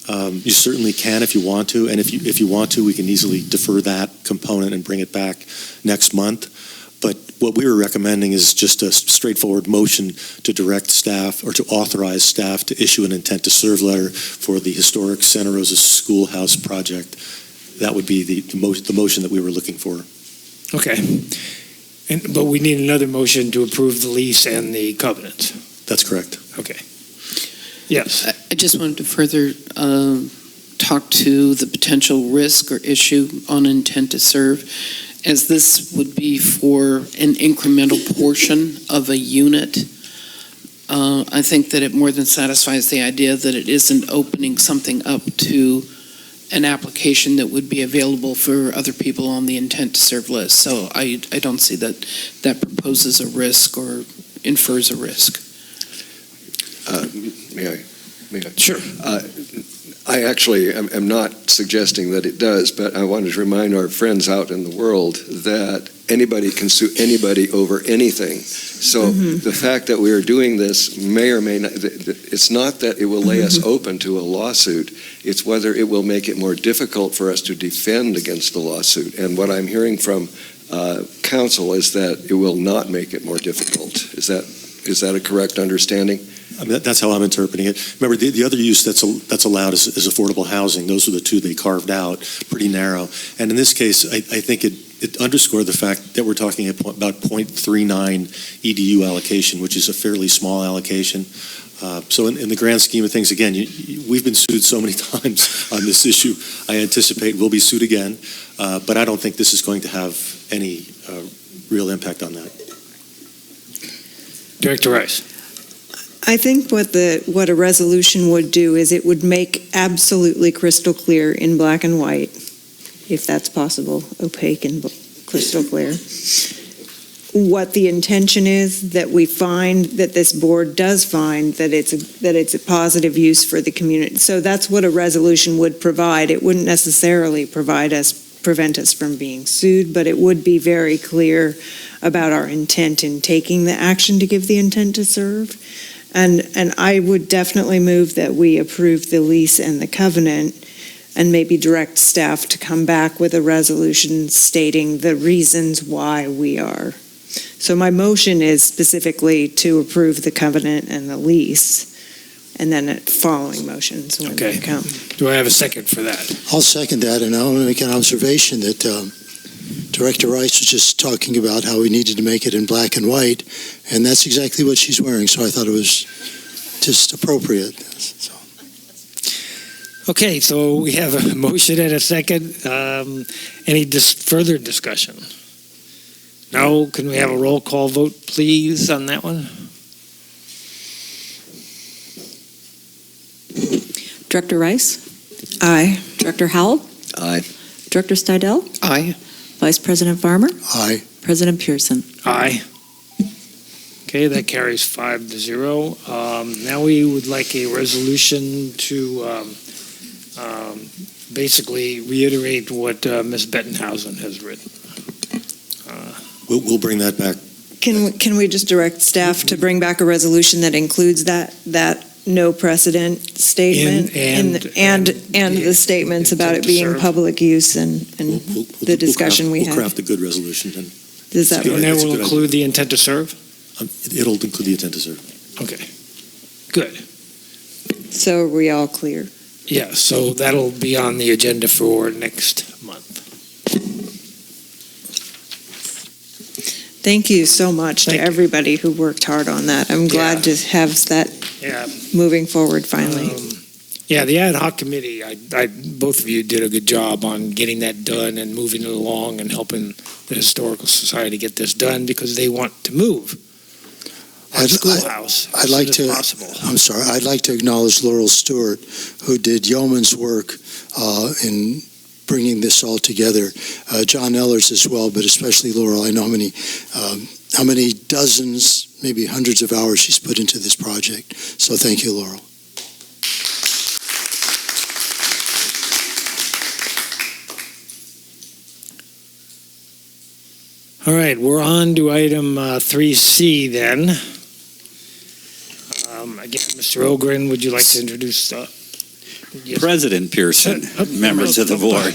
You certainly can if you want to, and if you want to, we can easily defer that component and bring it back next month. But what we were recommending is just a straightforward motion to direct staff or to authorize staff to issue an intent to serve letter for the historic Santa Rosa Schoolhouse project. That would be the motion that we were looking for. Okay. But we need another motion to approve the lease and the covenant. That's correct. Okay. Yes. I just wanted to further talk to the potential risk or issue on intent to serve, as this would be for an incremental portion of a unit. I think that it more than satisfies the idea that it isn't opening something up to an application that would be available for other people on the intent to serve list. So I don't see that proposes a risk or infers a risk. May I? Sure. I actually am not suggesting that it does, but I wanted to remind our friends out in the world that anybody can sue anybody over anything. So the fact that we are doing this may or may not, it's not that it will lay us open to a lawsuit, it's whether it will make it more difficult for us to defend against the lawsuit. And what I'm hearing from counsel is that it will not make it more difficult. Is that a correct understanding? I mean, that's how I'm interpreting it. Remember, the other use that's allowed is affordable housing. Those are the two they carved out, pretty narrow. And in this case, I think it underscored the fact that we're talking about 0.39 EDU allocation, which is a fairly small allocation. So in the grand scheme of things, again, we've been sued so many times on this issue. I anticipate we'll be sued again, but I don't think this is going to have any real impact on that. Director Rice. I think what a resolution would do is it would make absolutely crystal clear in black and white, if that's possible, opaque and crystal clear, what the intention is, that we find, that this board does find that it's a positive use for the community. So that's what a resolution would provide. It wouldn't necessarily prevent us from being sued, but it would be very clear about our intent in taking the action to give the intent to serve. And I would definitely move that we approve the lease and the covenant and maybe direct staff to come back with a resolution stating the reasons why we are. So my motion is specifically to approve the covenant and the lease, and then following motions when they come. Do I have a second for that? I'll second that, and I want to make an observation that Director Rice was just talking about how we needed to make it in black and white, and that's exactly what she's wearing, so I thought it was just appropriate. So. Okay, so we have a motion and a second. Any further discussion? No? Can we have a roll call vote, please, on that one? Director Rice? Aye. Director Howell? Aye. Director Stidel? Aye. Vice President Farmer? Aye. President Pearson? Aye. Okay, that carries 5-0. Now we would like a resolution to basically reiterate what Ms. Bettenhausen has written. We'll bring that back. Can we just direct staff to bring back a resolution that includes that no precedent statement and the statements about it being public use and the discussion we had? We'll craft a good resolution then. Does that? And that That's a will good include the intent to serve? It'll include the intent to serve. Okay, good. So are we all clear? Yeah, so that'll be on the agenda for next month. Thank you so much Thank to you. everybody who worked hard on that. I'm glad to have that Yeah. moving forward finally. Yeah, the ad hoc committee, both of you did a good job on getting that done and moving it along and helping the Historical Society get this done because they want to move that schoolhouse I'd as like soon to- as possible. I'm sorry, I'd like to acknowledge Laurel Stewart, who did yeoman's work in bringing this all together. John Ellers as well, but especially Laurel. I know how many dozens, maybe hundreds of hours she's put into this project. So thank you, Laurel. All right, we're on to item 3C then. Again, Mr. Ogren, would you like to introduce? Yes. President Pearson, members of the board.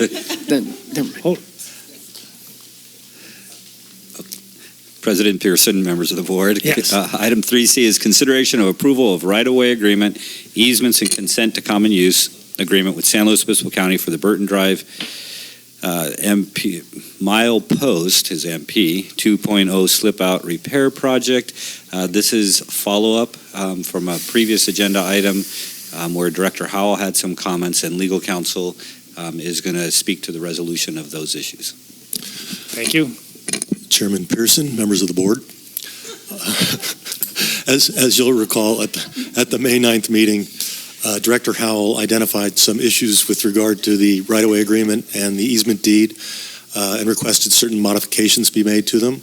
President Pearson, members of the board. Yes. Item 3C is consideration of approval of right-of-way agreement, easements, and consent to common use agreement with San Luis Obispo County for the Burton Drive MP Mile Post, his MP, 2.0 slip-out repair project. This is follow-up from a previous agenda item where Director Howell had some comments and legal counsel is going to speak to the resolution of those issues. Thank you. Chairman Pearson, members of the board. As you'll recall, at the May 9th meeting, Director Howell identified some issues with regard to the right-of-way agreement and the easement deed and requested certain modifications be made to them.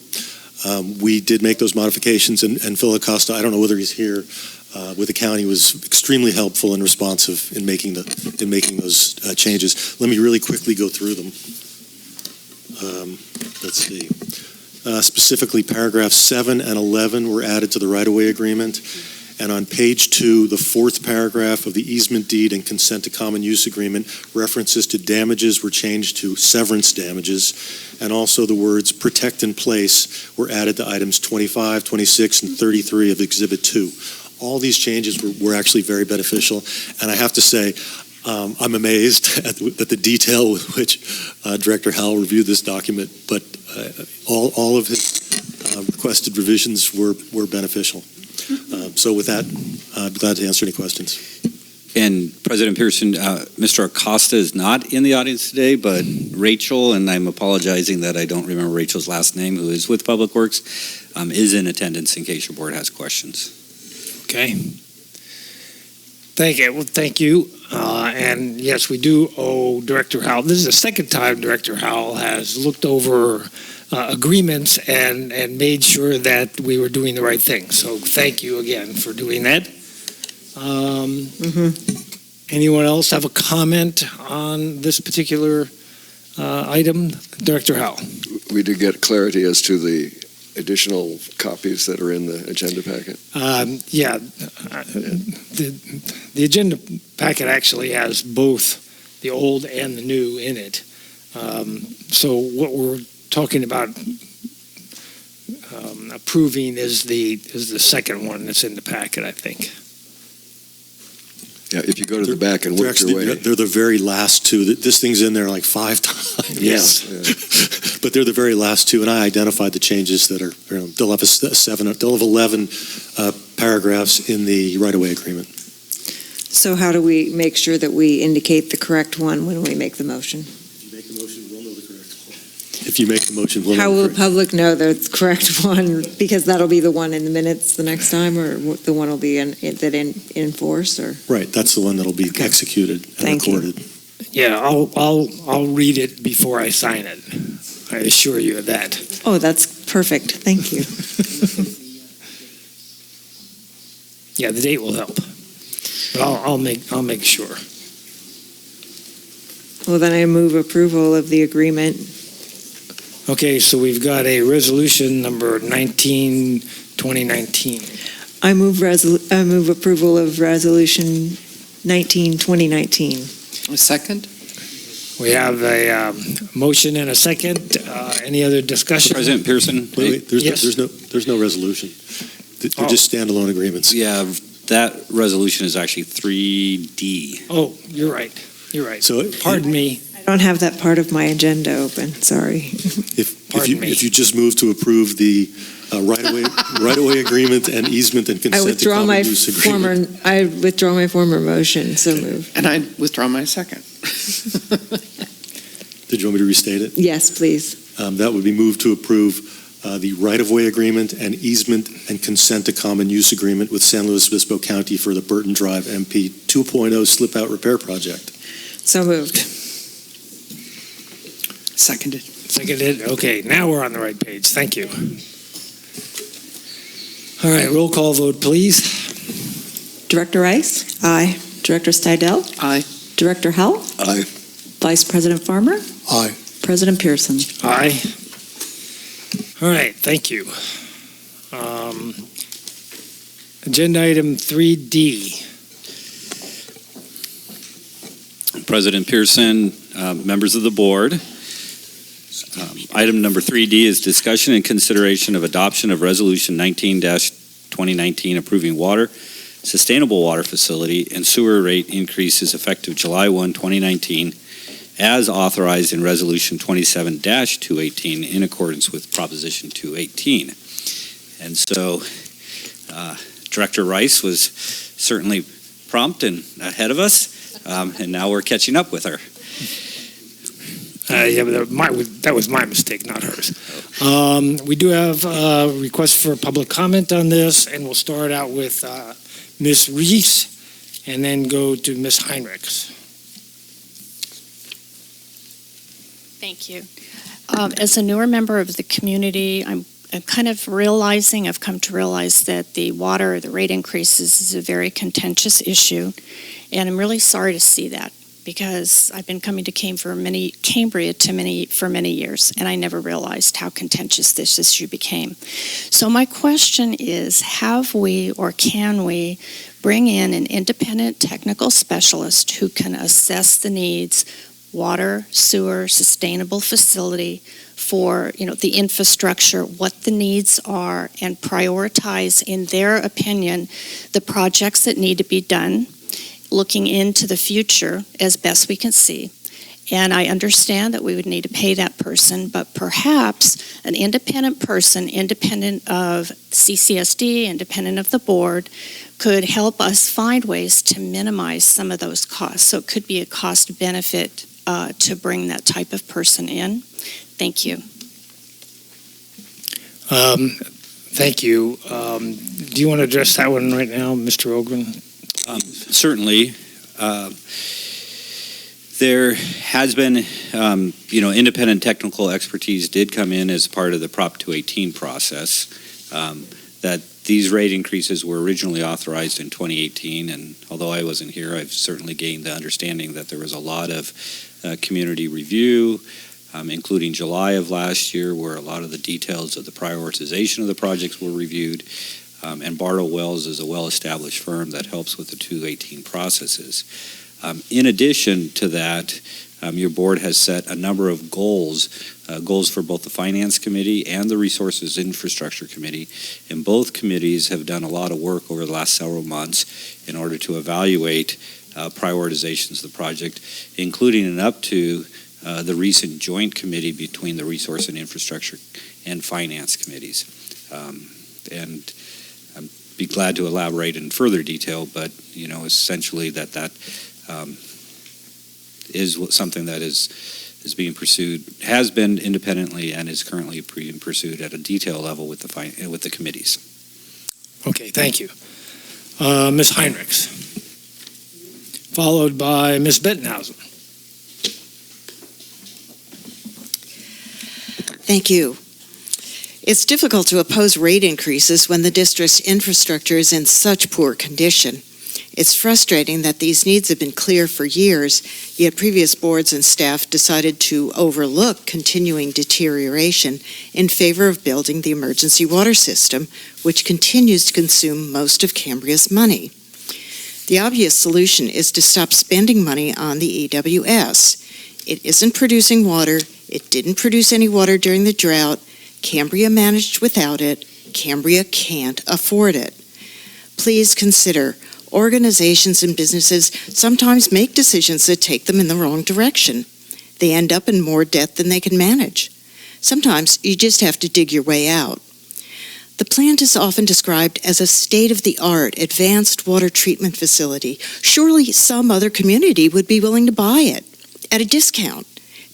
We did make those modifications, and Phil Acosta, I don't know whether he's here, with the county, was extremely helpful and responsive in making those changes. Let me really quickly go through them. Let's see. Specifically, paragraphs 7 and 11 were added to the right-of-way agreement. And on page 2, the fourth paragraph of the easement deed and consent to common use agreement, references to damages were changed to severance damages. And also the words protect in place were added to items 25, 26, and 33 of Exhibit 2. All these changes were actually very beneficial. And I have to say, I'm amazed at the detail with which Director Howell reviewed this document, but all of his requested revisions were beneficial. So with that, I'd be glad to answer any questions. And President Pearson, Mr. Acosta is not in the audience today, but Rachel, and I'm apologizing that I don't remember Rachel's last name, who is with Public Works, is in attendance in case your board has questions. Okay. Thank you. Well, thank you. And yes, we do owe Director Howell. This is the second time Director Howell has looked over agreements and made sure that we were doing the right thing. So thank you again for doing that. Anyone else have a comment on this particular item? Director Howell. We did get clarity as to the additional copies that are in the agenda packet. The agenda packet actually has both the old and the new in it. So what we're talking about approving is the second one that's in the packet, I think. Yeah, if you go to the back and work your way. They're the very last two. This thing's in there like 5 times. Yes. But they're the very last two, and I identified the changes that are, they'll have they'll have 11 paragraphs in the right-of-way agreement. So how do we make sure that we indicate the correct one when we make the motion? If you make the motion, we'll know the correct one. If you make the motion, we'll How know the will correct public know the correct one? Because that'll be the one in the minutes the next time, or the one will be in force, or? Right, that's the one that'll be executed and Thank you. recorded. Yeah, I'll read it before I sign it. I assure you of that. Oh, that's perfect. Thank you. Yeah, the date will help. But I'll make sure. Well, then I move approval of the agreement. Okay, so we've got a resolution number 19-2019. I move approval of resolution 19-2019. A second? We have a motion and a second. Any other discussion? President Pearson? Wait, Yes. there's no resolution. They're just standalone agreements. Yeah, that resolution is actually 3D. Oh, you're right. You're right. So Pardon me. I don't have that part of my agenda open, sorry. Pardon me. if you just move to approve the right-of-way agreement and easement and I consent to withdraw common my use agreement. former motion, so moved. And I withdraw my second. Did you want me to restate it? Yes, please. That would be moved to approve the right-of-way agreement and easement and consent to common use agreement with San Luis Obispo County for the Burton Drive MP 2.0 slip-out repair project. So moved. Seconded. Seconded. Okay, now we're on the right page. Thank you. All right, roll call vote, please. Director Rice? Aye. Director Stidel? Aye. Director Howell? Aye. Vice President Farmer? Aye. President Pearson? Aye. All right, thank you. Agenda item 3D. President Pearson, members of the board. Item number 3D is discussion and consideration of adoption of Resolution 19-2019 approving water, sustainable water facility, and sewer rate increases effective July 1, 2019, as authorized in Resolution 27-218 in accordance with Proposition 218. And so Director Rice was certainly prompt and ahead of us, and now we're catching up with her. Yeah, but that was my mistake, not hers. We do have a request for public comment on this, and we'll start out with Ms. Reese and then go to Ms. Heinrichs. Thank you. As a newer member of the community, I'm kind of I've come to realize that the rate increases is a very contentious issue, and I'm really sorry to see that, because I've been coming to Cambria for many years, and I never realized how contentious this issue became. So my question is, have we or can we bring in an independent technical specialist who can assess the needs, water, sewer, sustainable facility for, the infrastructure, what the needs are, and prioritize, in their opinion, the projects that need to be done, looking into the future as best we can see. And I understand that we would need to pay that person, but perhaps an independent person, independent of CCSD, independent of the board, could help us find ways to minimize some of those costs. So it could be a cost benefit to bring that type of person in. Thank you. Thank you. Do you want to address that one right now, Mr. Ogren? Certainly. There has been, independent technical expertise did come in as part of the Prop 218 process. That these rate increases were originally authorized in 2018, and although I wasn't here, I've certainly gained the understanding that there was a lot of community review, including July of last year, where a lot of the details of the prioritization of the projects were reviewed. And Bartle Wells is a well-established firm that helps with the 218 processes. In addition to that, your board has set a number of goals for both the Finance Committee and the Resources Infrastructure Committee. And both committees have done a lot of work over the last several months in order to evaluate prioritizations of the project, including and up to the recent joint committee between the Resource and Infrastructure and Finance Committees. And I'd be glad to elaborate in further detail, but, essentially that is something that is being pursued, has been independently, and is currently being pursued at a detail level with the committees. Okay, thank you. Ms. Heinrichs, followed by Ms. Bettenhausen. Thank you. It's difficult to oppose rate increases when the district's infrastructure is in such poor condition. It's frustrating that these needs have been clear for years, yet previous boards and staff decided to overlook continuing deterioration in favor of building the emergency water system, which continues to consume most of Cambria's money. The obvious solution is to stop spending money on the EWS. It isn't producing water. It didn't produce any water during the drought. Cambria managed without it. Cambria can't afford it. Please consider, organizations and businesses sometimes make decisions that take them in the wrong direction. They end up in more debt than they can manage. Sometimes you just have to dig your way out. The plant is often described as a state-of-the-art advanced water treatment facility. Surely some other community would be willing to buy it at a discount.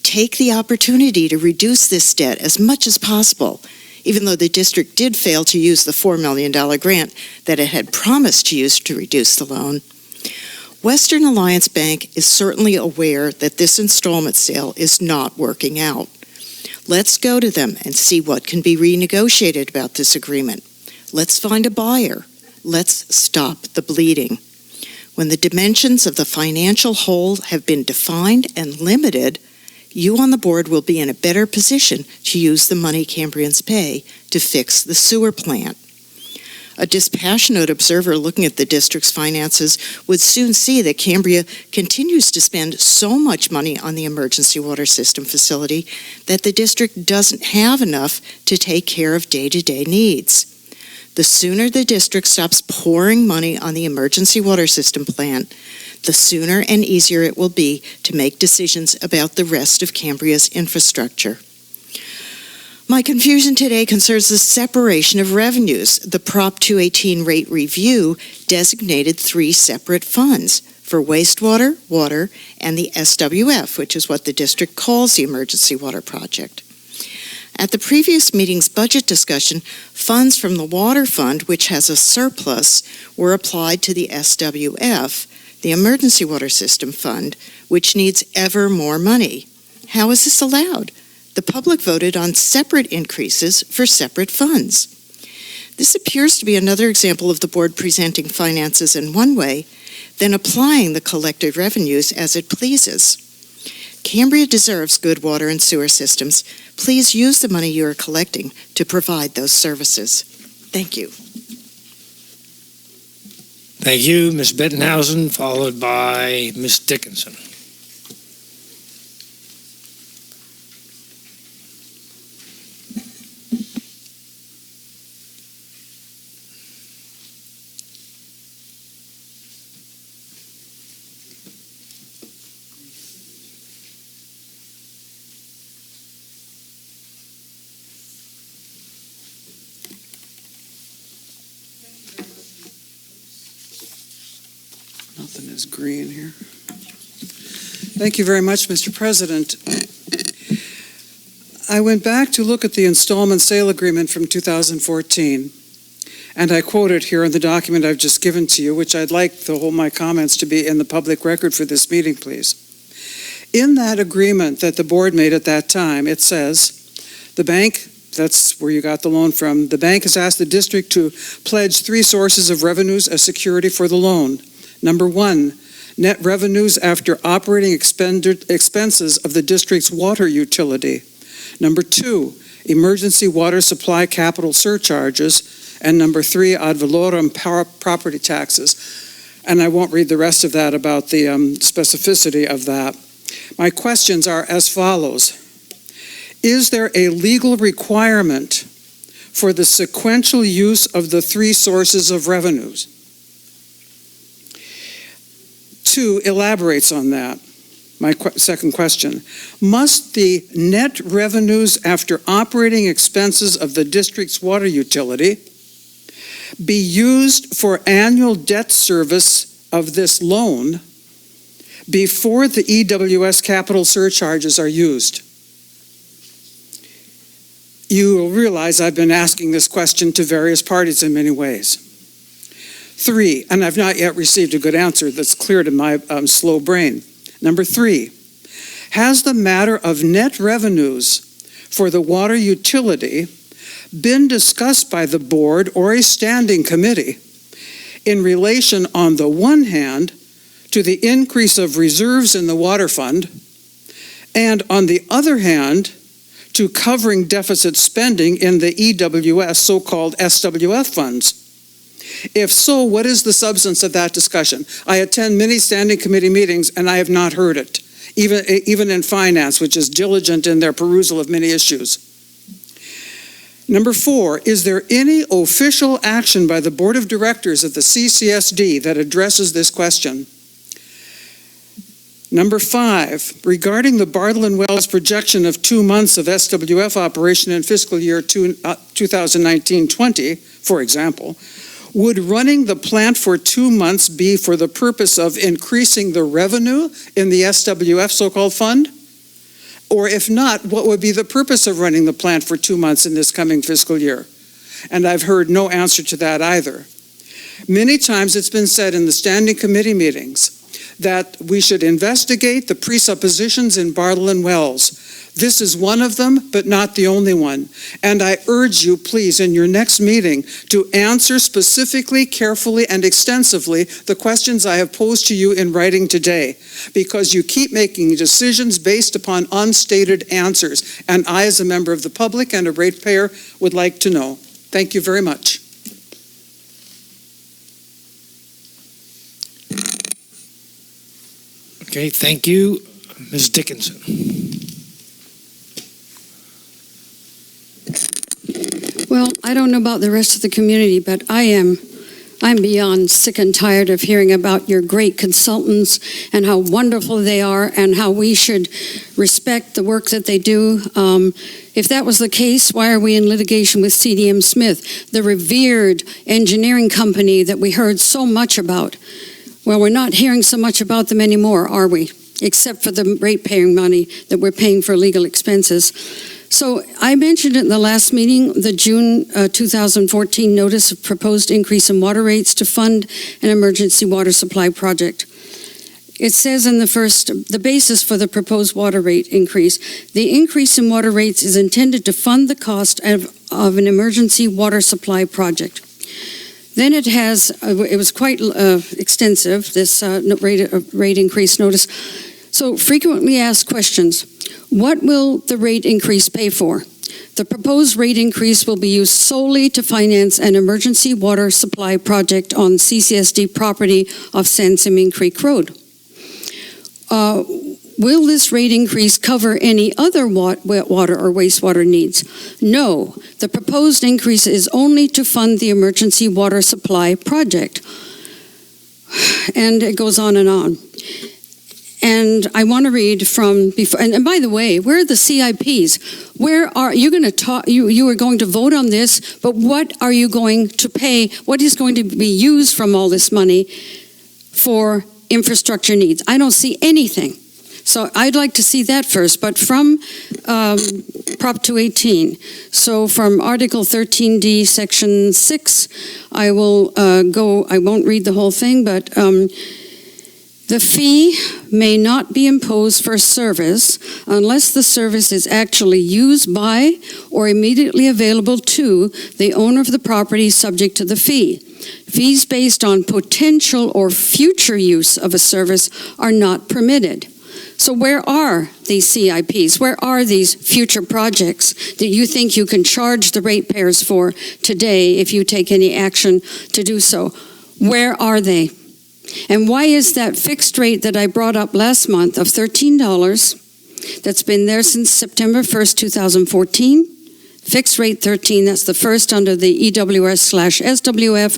Take the opportunity to reduce this debt as much as possible, even though the district did fail to use the $4 million grant that it had promised to use to reduce the loan. Western Alliance Bank is certainly aware that this installment sale is not working out. Let's go to them and see what can be renegotiated about this agreement. Let's find a buyer. Let's stop the bleeding. When the dimensions of the financial whole have been defined and limited, you on the board will be in a better position to use the money Cambrians pay to fix the sewer plant. A dispassionate observer looking at the district's finances would soon see that Cambria continues to spend so much money on the emergency water system facility that the district doesn't have enough to take care of day-to-day needs. The sooner the district stops pouring money on the emergency water system plant, the sooner and easier it will be to make decisions about the rest of Cambria's infrastructure. My confusion today concerns the separation of revenues. The Prop 218 rate review designated 3 separate funds for wastewater, water, and the SWF, which is what the district calls the Emergency Water Project. At the previous meeting's budget discussion, funds from the Water Fund, which has a surplus, were applied to the SWF, the Emergency Water System Fund, which needs ever more money. How is this allowed? The public voted on separate increases for separate funds. This appears to be another example of the board presenting finances in one way, then applying the collected revenues as it pleases. Cambria deserves good water and sewer systems. Please use the money you are collecting to provide those services. Thank you. Thank you, Ms. Bettenhausen, followed by Ms. Dickinson. Nothing is green here. Thank you very much, Mr. President. I went back to look at the installment sale agreement from 2014, and I quoted here in the document I've just given to you, which I'd like my comments to be in the public record for this meeting, please. In that agreement that the board made at that time, it says, the bank, that's where you got the loan from, the bank has asked the district to pledge 3 sources of revenues as security for the loan. Number 1, net revenues after operating expenses of the district's water utility. Number 2, emergency water supply capital surcharges. And number 3, ad valorem property taxes. And I won't read the rest of that about the specificity of that. My questions are as follows. Is there a legal requirement for the sequential use of the 3 sources of revenues? 2 elaborates on that. My second question. Must the net revenues after operating expenses of the district's water utility be used for annual debt service of this loan before the EWS capital surcharges are used? You will realize I've been asking this question to various parties in many ways. 3, and I've not yet received a good answer that's clear to my slow brain. Number 3, has the matter of net revenues for the water utility been discussed by the board or a standing committee in relation, on the one hand, to the increase of reserves in the water fund, and on the other hand, to covering deficit spending in the EWS, so-called SWF funds? If so, what is the substance of that discussion? I attend many standing committee meetings and I have not heard it. even in finance, which is diligent in their perusal of many issues. Number 4, is there any official action by the Board of Directors of the CCSD that addresses this question? Number 5, regarding the Bartlett Wells projection of 2 months of SWF operation in fiscal year 2019-20, for example, would running the plant for 2 months be for the purpose of increasing the revenue in the SWF so-called fund? Or if not, what would be the purpose of running the plant for 2 months in this coming fiscal year? And I've heard no answer to that either. Many times it's been said in the standing committee meetings that we should investigate the presuppositions in Bartlett Wells. This is one of them, but not the only one. And I urge you, please, in your next meeting, to answer specifically, carefully, and extensively the questions I have posed to you in writing today, because you keep making decisions based upon unstated answers. And I, as a member of the public and a ratepayer, would like to know. Thank you very much. Okay, thank you. Ms. Dickinson. Well, I don't know about the rest of the community, but I'm beyond sick and tired of hearing about your great consultants and how wonderful they are and how we should respect the work that they do. If that was the case, why are we in litigation with CDM Smith, the revered engineering company that we heard so much about? Well, we're not hearing so much about them anymore, are we? Except for the rate-paying money that we're paying for legal expenses. So I mentioned in the last meeting, the June 2014 notice of proposed increase in water rates to fund an emergency water supply project. It says in the basis for the proposed water rate increase, the increase in water rates is intended to fund the cost of an emergency water supply project. Then it has, it was quite extensive, this rate increase notice. So frequently asked questions. What will the rate increase pay for? The proposed rate increase will be used solely to finance an emergency water supply project on CCSD property of San Simeon Creek Road. Will this rate increase cover any other water or wastewater needs? No. The proposed increase is only to fund the emergency water supply project. And it goes on and on. And I want to read from before. And by the way, where are the CIPs? Where are you going to talk? You are going to vote on this, but what are you going to pay? What is going to be used from all this money for infrastructure needs? I don't see anything. So I'd like to see that first. But from Prop 218, so from Article 13D, Section 6, I will go. I won't read the whole thing, but. The fee may not be imposed for service unless the service is actually used by or immediately available to the owner of the property subject to the fee. Fees based on potential or future use of a service are not permitted. So where are these CIPs? Where are these future projects that you think you can charge the ratepayers for today if you take any action to do so? Where are they? And why is that fixed rate that I brought up last month of $13, that's been there since September 1st, 2014, fixed rate 13, that's the first under the EWS/SWF,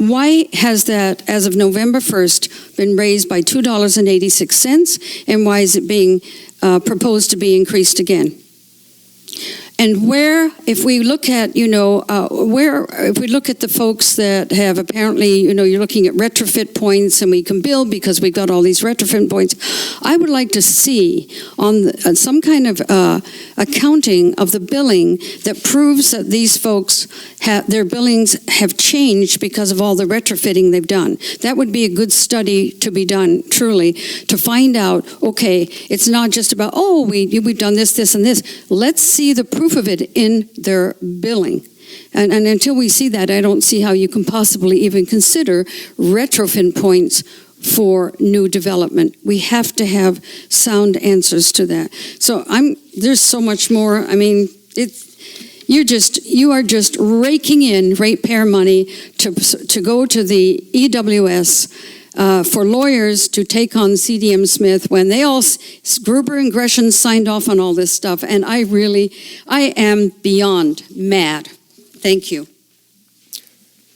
why has that, as of November 1st, been raised by $2.86, and why is it being proposed to be increased again? And where, if we look at, if we look at the folks that have apparently, you're looking at retrofit points and we can build because we've got all these retrofit points, I would like to see on some kind of accounting of the billing that proves that these folks, their billings have changed because of all the retrofitting they've done. That would be a good study to be done, truly, to find out, okay, it's not just about, we've done this, this, and this. Let's see the proof of it in their billing. And until we see that, I don't see how you can possibly even consider retrofit points for new development. We have to have sound answers to that. So there's so much more. I mean, you are just raking in ratepayer money to go to the EWS for lawyers to take on CDM Smith when they all, Gruber and Gresham signed off on all this stuff, and I am beyond mad. Thank you.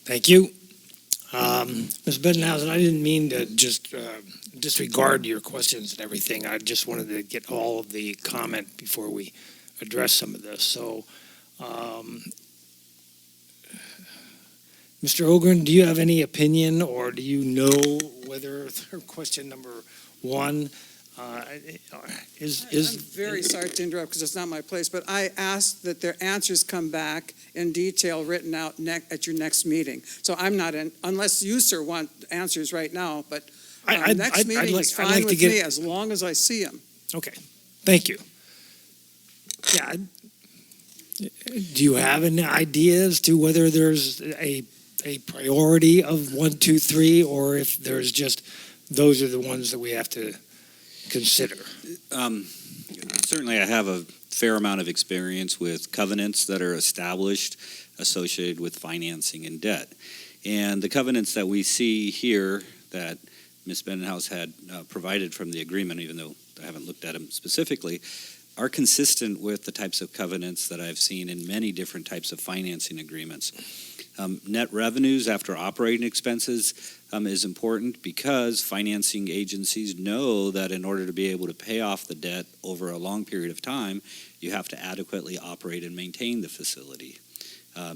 Thank you. Ms. Bettenhausen, I didn't mean to just disregard your questions and everything. I just wanted to get all of the comment before we address some of this. So, Mr. Ogren, do you have any opinion, or do you know whether question number one is? I'm very sorry to interrupt because it's not my place, but I asked that their answers come back in detail, written out at your next meeting. So I'm not in, unless you, sir, want answers right now, but next meeting is fine with me as long as I see them. Okay, thank you. Yeah. Do you have an idea as to whether there's a priority of 1, 2, 3, or if there's just those are the ones that we have to consider? Certainly, I have a fair amount of experience with covenants that are established associated with financing and debt. And the covenants that we see here that Ms. Bettenhausen had provided from the agreement, even though I haven't looked at them specifically, are consistent with the types of covenants that I've seen in many different types of financing agreements. Net revenues after operating expenses is important because financing agencies know that in order to be able to pay off the debt over a long period of time, you have to adequately operate and maintain the facility.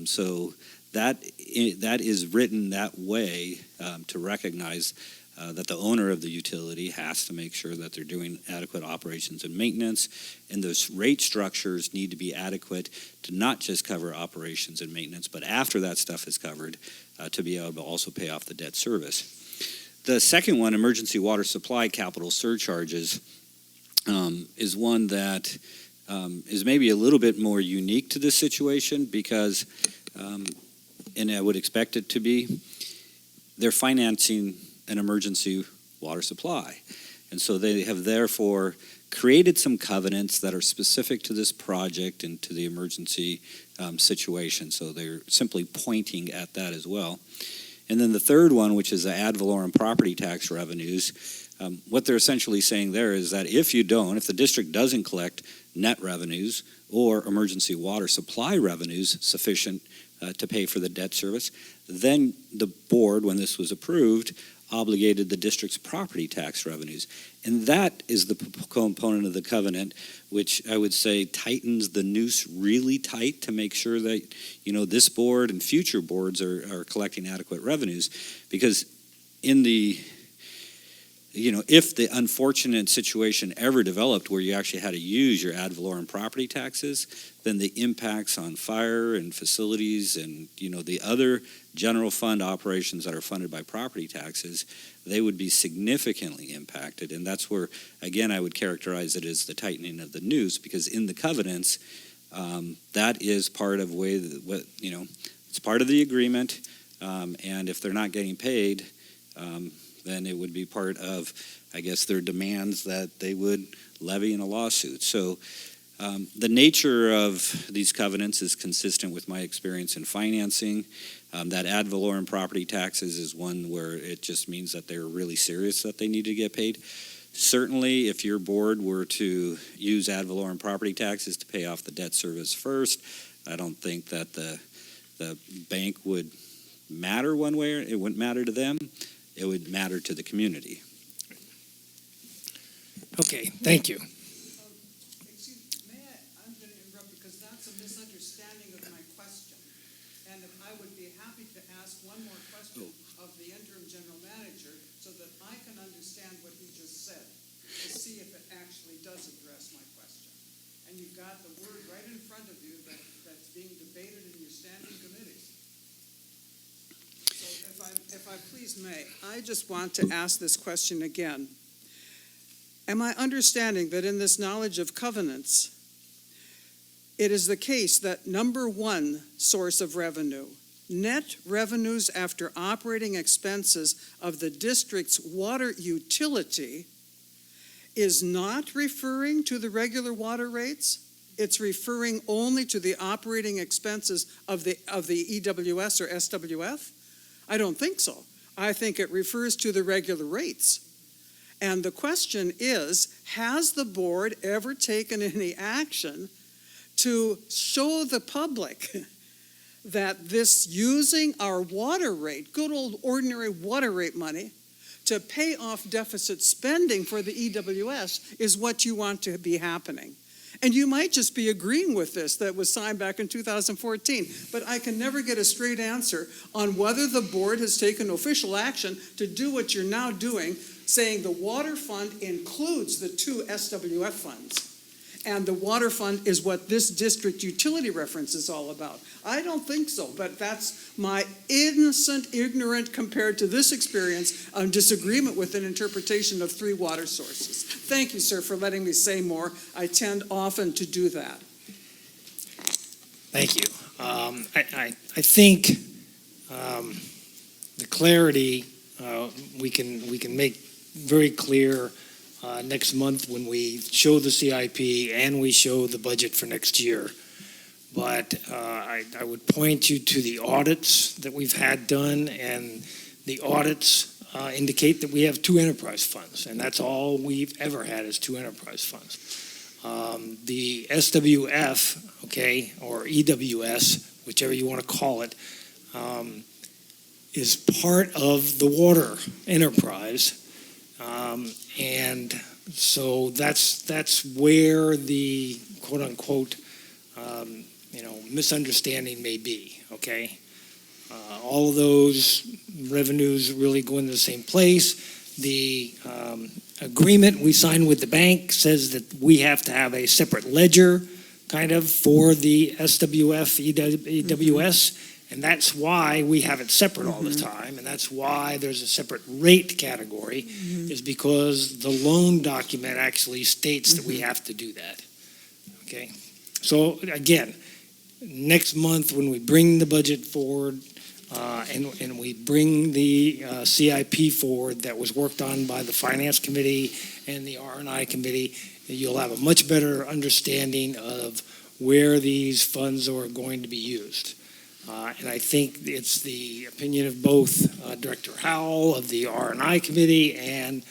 So that is written that way to recognize that the owner of the utility has to make sure that they're doing adequate operations and maintenance, and those rate structures need to be adequate to not just cover operations and maintenance, but after that stuff is covered, to be able to also pay off the debt service. The second one, emergency water supply capital surcharges, is one that is maybe a little bit more unique to this situation because, and I would expect it to be, they're financing an emergency water supply. And so they have therefore created some covenants that are specific to this project and to the emergency situation. So they're simply pointing at that as well. And then the third one, which is the ad valorem property tax revenues, what they're essentially saying there is that if the district doesn't collect net revenues or emergency water supply revenues sufficient to pay for the debt service, then the board, when this was approved, obligated the district's property tax revenues. And that is the component of the covenant, which I would say tightens the noose really tight to make sure that, this board and future boards are collecting adequate revenues. Because in the, if the unfortunate situation ever developed where you actually had to use your ad valorem property taxes, then the impacts on fire and facilities and, the other general fund operations that are funded by property taxes, they would be significantly impacted. And that's where, again, I would characterize it as the tightening of the noose, because in the covenants, that is part of it's part of the agreement. And if they're not getting paid, then it would be part of, I guess, their demands that they would levy in a lawsuit. So the nature of these covenants is consistent with my experience in financing. That ad valorem property taxes is one where it just means that they're really serious that they need to get paid. Certainly, if your board were to use ad valorem property taxes to pay off the debt service first, I don't think that the bank would matter one way, or it wouldn't matter to them. It would matter to the community. Okay, thank you. I'm going to interrupt because that's a misunderstanding of my question. And if I would be happy to ask one more question of the interim general manager so that I can understand what he just said, to see if it actually does address my question. And you've got the word right in front of you that's being debated in your standing committees. So if I please may, I just want to ask this question again. Am I understanding that in this knowledge of covenants, it is the case that number one source of revenue, net revenues after operating expenses of the district's water utility, is not referring to the regular water rates? It's referring only to the operating expenses of the EWS or SWF? I don't think so. I think it refers to the regular rates. And the question is, has the board ever taken any action to show the public that this using our water rate, good old ordinary water rate money, to pay off deficit spending for the EWS is what you want to be happening? And you might just be agreeing with this that was signed back in 2014, but I can never get a straight answer on whether the board has taken official action to do what you're now doing, saying the water fund includes the two SWF funds. And the water fund is what this district utility reference is all about. I don't think so, but that's my innocent, ignorant, compared to this experience, disagreement with an interpretation of three water sources. Thank you, sir, for letting me say more. I tend often to do that. Thank you. I think the clarity we can make very clear next month when we show the CIP and we show the budget for next year. But I would point you to the audits that we've had done, and the audits indicate that we have two enterprise funds, and that's all we've ever had is two enterprise funds. The SWF, okay, or EWS, whichever you want to call it, is part of the water enterprise. And so that's where the quote unquote misunderstanding may be. Okay, all of those revenues really go into the same place. The agreement we signed with the bank says that we have to have a separate ledger, kind of, for the SWF EWS. And that's why we have it separate all the time, and that's why there's a separate rate category, is because the loan document actually states that we have to do that. Okay? So again, next month when we bring the budget forward and we bring the CIP forward that was worked on by the Finance Committee and the R&I Committee, you'll have a much better understanding of where these funds are going to be used. And I think it's the opinion of both Director Howell of the R&I Committee and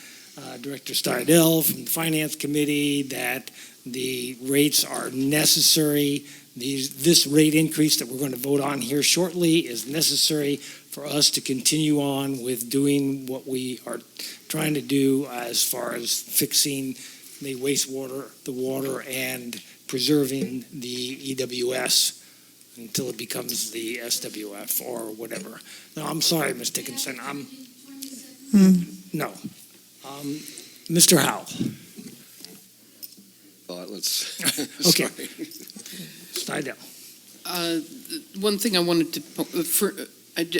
Director Steidel from the Finance Committee that the rates are necessary. This rate increase that we're going to vote on here shortly is necessary for us to continue on with doing what we are trying to do as far as fixing the wastewater, the water, and preserving the EWS until it becomes the SWF or whatever. No, I'm sorry, Ms. Dickinson. No. Mr. Howell. Okay. Steidel. One thing I wanted to,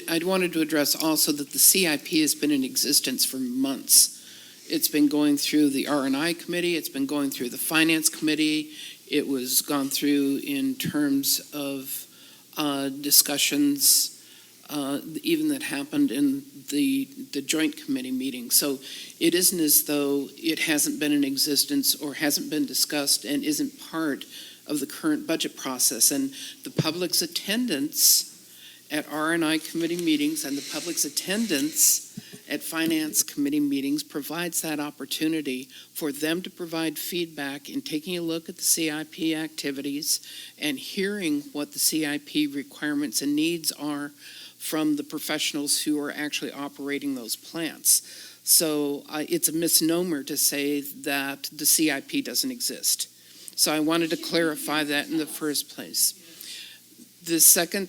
I wanted to address also that the CIP has been in existence for months. It's been going through the R&I Committee. It's been going through the Finance Committee. It was gone through in terms of discussions even that happened in the joint committee meeting. So it isn't as though it hasn't been in existence or hasn't been discussed and isn't part of the current budget process. And the public's attendance at R&I committee meetings and the public's attendance at Finance Committee meetings provides that opportunity for them to provide feedback in taking a look at the CIP activities and hearing what the CIP requirements and needs are from the professionals who are actually operating those plants. So it's a misnomer to say that the CIP doesn't exist. So I wanted to clarify that in the first place. The second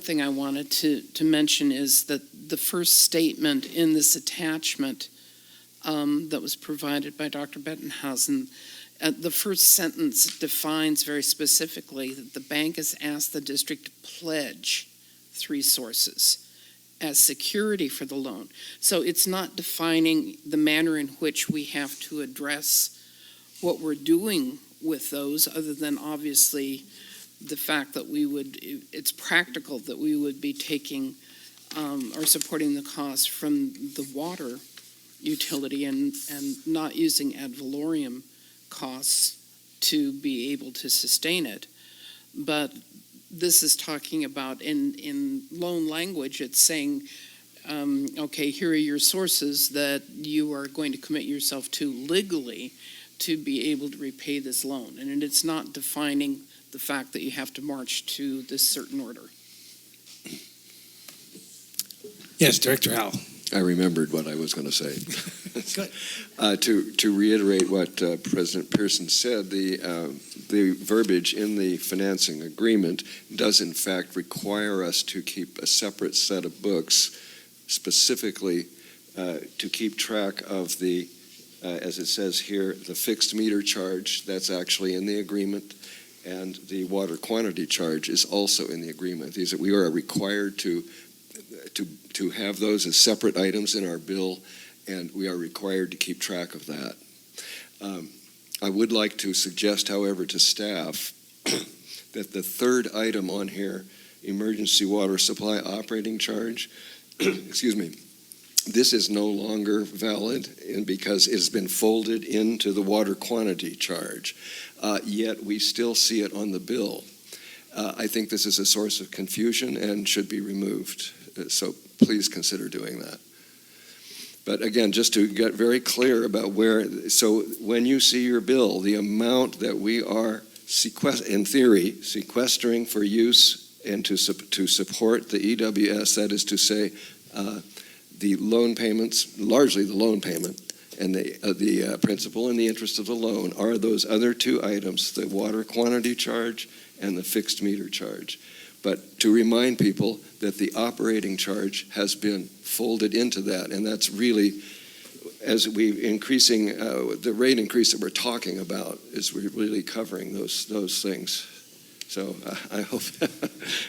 thing I wanted to mention is that the first statement in this attachment that was provided by Dr. Bettenhausen, the first sentence defines very specifically that the bank has asked the district to pledge 3 sources as security for the loan. So it's not defining the manner in which we have to address what we're doing with those, other than obviously the fact that it's practical that we would be taking or supporting the cost from the water utility and not using ad valorem costs to be able to sustain it. But this is talking about, in loan language, it's saying okay, here are your sources that you are going to commit yourself to legally to be able to repay this loan. And it's not defining the fact that you have to march to this certain order. Yes, Director Howell. I remembered what I was going to say. Good. To reiterate what President Pearson said, the verbiage in the financing agreement does in fact require us to keep a separate set of books specifically to keep track of the, as it says here, the fixed meter charge that's actually in the agreement, and the water quantity charge is also in the agreement. We are required to have those as separate items in our bill, and we are required to keep track of that. I would like to suggest, however, to staff that the third item on here, emergency water supply operating charge, excuse me, this is no longer valid because it has been folded into the water quantity charge, yet we still see it on the bill. I think this is a source of confusion and should be removed. So please consider doing that. But again, just to get very clear about so when you see your bill, the amount that we are, in theory, sequestering for use and to support the EWS, that is to say, the loan payments, largely the loan payment, and the principal and the interest of the loan are those other two items, the water quantity charge and the fixed meter charge. But to remind people that the operating charge has been folded into that, and that's really, as we increasing, the rate increase that we're talking about is really covering those things. So I hope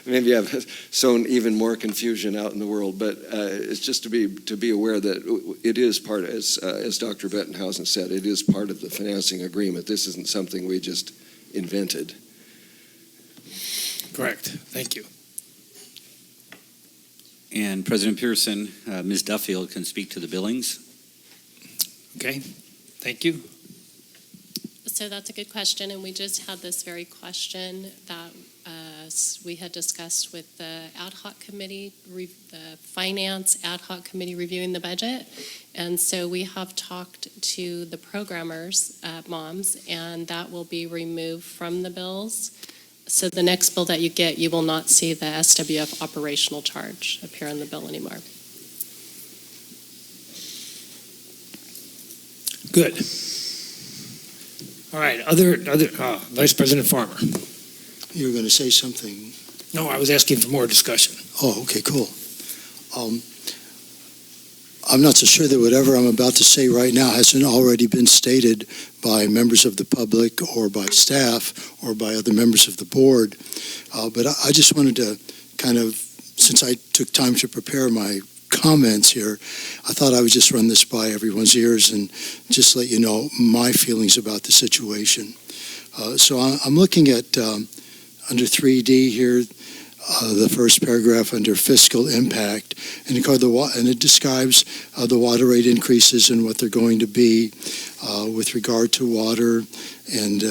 maybe I've sown even more confusion out in the world, but it's just to be aware that it is part, as Dr. Bettenhausen said, it is part of the financing agreement. This isn't something we just invented. Correct. Thank you. And President Pearson, Ms. Duffield can speak to the billings. Okay. Thank you. So that's a good question, and we just had this very question that we had discussed with the ad hoc committee, the finance ad hoc committee reviewing the budget. And so we have talked to the programmers at MOMS, and that will be removed from the bills. So the next bill that you get, you will not see the SWF operational charge appear on the bill anymore. Good. All right. Other Vice President Farmer. You were going to say something. No, I was asking for more discussion. Oh, okay, cool. I'm not so sure that whatever I'm about to say right now hasn't already been stated by members of the public or by staff or by other members of the board. But I just wanted to kind of, since I took time to prepare my comments here, I thought I would just run this by everyone's ears and just let you know my feelings about the situation. So I'm looking at under 3D here, the first paragraph under fiscal impact, and it describes the water rate increases and what they're going to be with regard to water and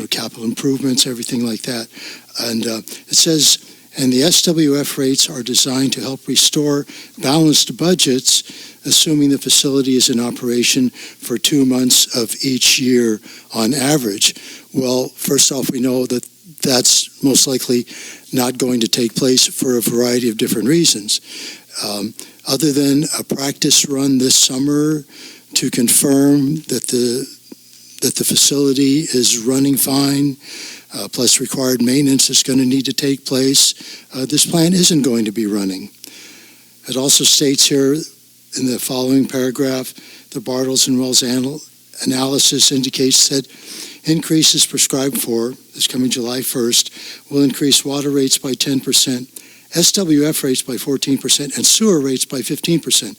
capital improvements, everything like that. And it says, and the SWF rates are designed to help restore balanced budgets, assuming the facility is in operation for 2 months of each year on average. Well, first off, we know that that's most likely not going to take place for a variety of different reasons. Other than a practice run this summer to confirm that the facility is running fine, plus required maintenance is going to need to take place, this plant isn't going to be running. It also states here in the following paragraph, the Bartles and Wells analysis indicates that increases prescribed for, this coming July 1st, will increase water rates by 10%, SWF rates by 14%, and sewer rates by 15%.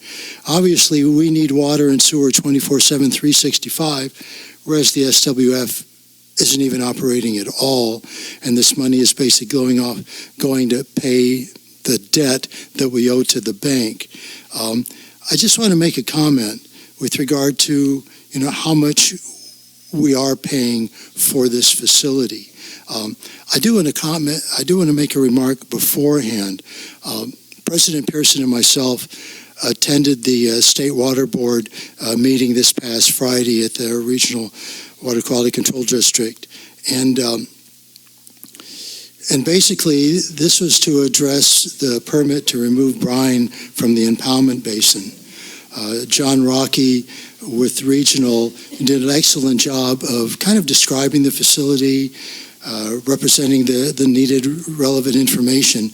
Obviously, we need water and sewer 24/7, 365, whereas the SWF isn't even operating at all, and this money is basically going to pay the debt that we owe to the bank. I just want to make a comment with regard to how much we are paying for this facility. I do want to make a remark beforehand. President Pearson and myself attended the State Water Board meeting this past Friday at the Regional Water Quality Control District. And basically, this was to address the permit to remove brine from the impoundment basin. John Rocky with Regional did an excellent job of kind of describing the facility, representing the needed relevant information.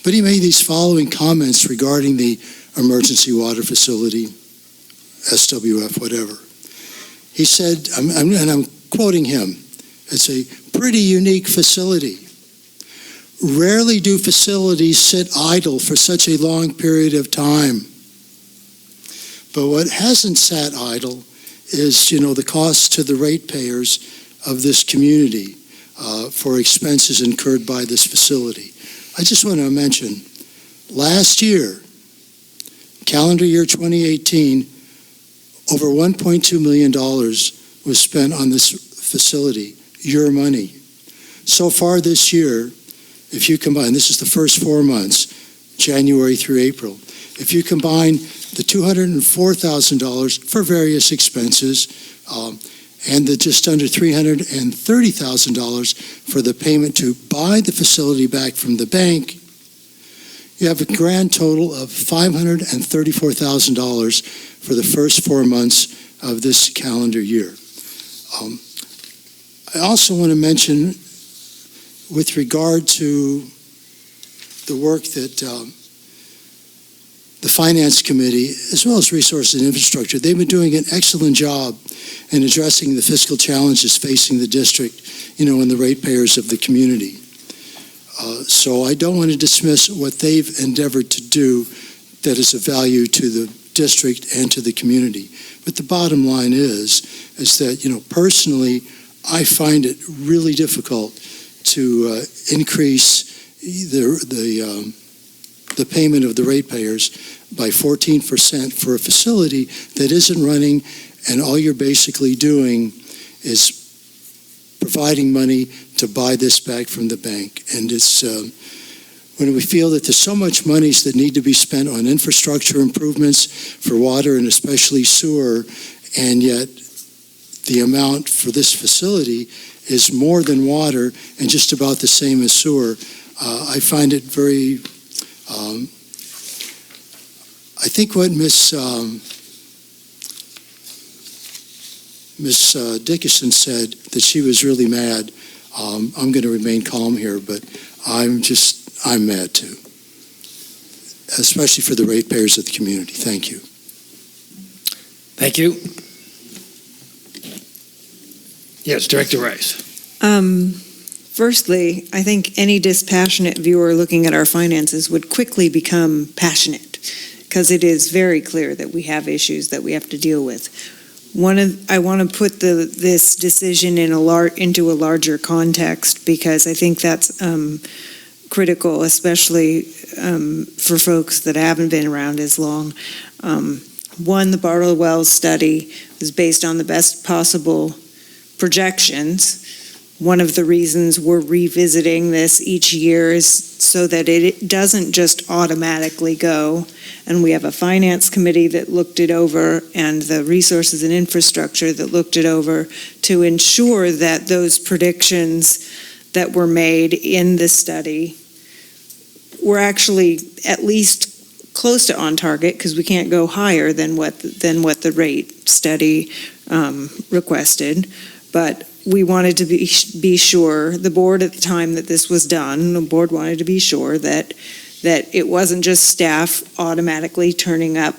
But he made these following comments regarding the emergency water facility, SWF, whatever. He said, and I'm quoting him, it's a pretty unique facility. Rarely do facilities sit idle for such a long period of time. But what hasn't sat idle is, the cost to the ratepayers of this community for expenses incurred by this facility. I just want to mention, last year, calendar year 2018, over $1.2 million was spent on this facility, your money. So far this year, if you combine, this is the first 4 months, January through April, if you combine the $204,000 for various expenses and the just under $330,000 for the payment to buy the facility back from the bank, you have a grand total of $534,000 for the first 4 months of this calendar year. I also want to mention, with regard to the work that the Finance Committee, as well as Resources and Infrastructure, they've been doing an excellent job in addressing the fiscal challenges facing the district, and the ratepayers of the community. So I don't want to dismiss what they've endeavored to do that is of value to the district and to the community. But the bottom line is that, personally, I find it really difficult to increase the payment of the ratepayers by 14% for a facility that isn't running, and all you're basically doing is providing money to buy this back from the bank. And it's when we feel that there's so much monies that need to be spent on infrastructure improvements for water and especially sewer, and yet the amount for this facility is more than water and just about the same as sewer. I find it very, I think what Miss Dickinson said, that she was really mad. I'm going to remain calm here, but I'm mad too, especially for the ratepayers of the community. Thank you. Thank you. Yes, Director Rice. Firstly, I think any dispassionate viewer looking at our finances would quickly become passionate, because it is very clear that we have issues that we have to deal with. I want to put this decision into a larger context, because I think that's critical, especially for folks that haven't been around as long. One, the Bartle Wells study was based on the best possible projections. One of the reasons we're revisiting this each year is so that it doesn't just automatically go. And we have a finance committee that looked it over, and the resources and infrastructure that looked it over, to ensure that those predictions that were made in the study were actually at least close to on target, because we can't go higher than what the rate study requested. But we wanted to be sure, the board at the time that this was done, the board wanted to be sure that it wasn't just staff automatically turning up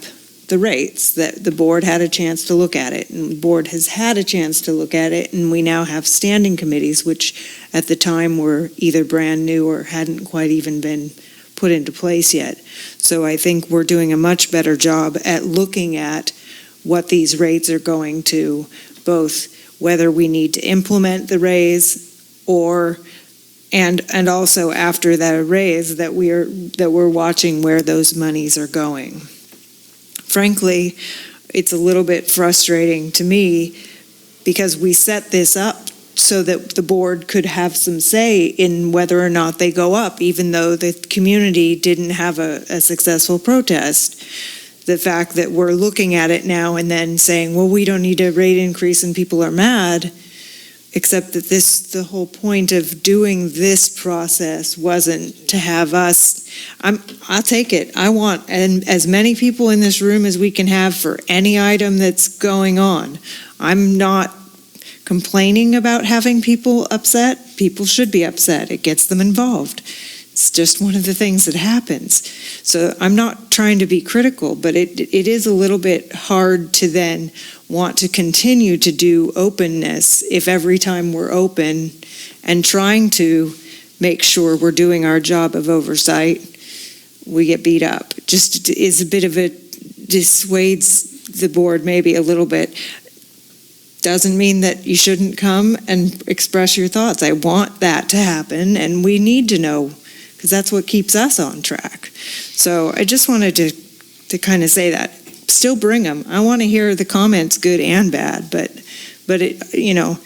the rates, that the board had a chance to look at it, and the board has had a chance to look at it, and we now have standing committees, which at the time were either brand new or hadn't quite even been put into place yet. So I think we're doing a much better job at looking at what these rates are going to, both whether we need to implement the raise, and also after that raise, that we're watching where those monies are going. Frankly, it's a little bit frustrating to me, because we set this up so that the board could have some say in whether or not they go up, even though the community didn't have a successful protest. the fact that we're looking at it now and then saying, well, we don't need a rate increase and people are mad, except that the whole point of doing this process wasn't to have us, I'll take it. I want as many people in this room as we can have for any item that's going on. I'm not complaining about having people upset. People should be upset. It gets them involved. It's just one of the things that happens. So I'm not trying to be critical, but it is a little bit hard to then want to continue to do openness if every time we're open and trying to make sure we're doing our job of oversight, we get beat up. Just is a bit of a, dissuades the board maybe a little bit. Doesn't mean that you shouldn't come and express your thoughts. I want that to happen, and we need to know, because that's what keeps us on track. So I just wanted to kind of say that. Still bring them. I want to hear the comments, good and bad, but it, you know,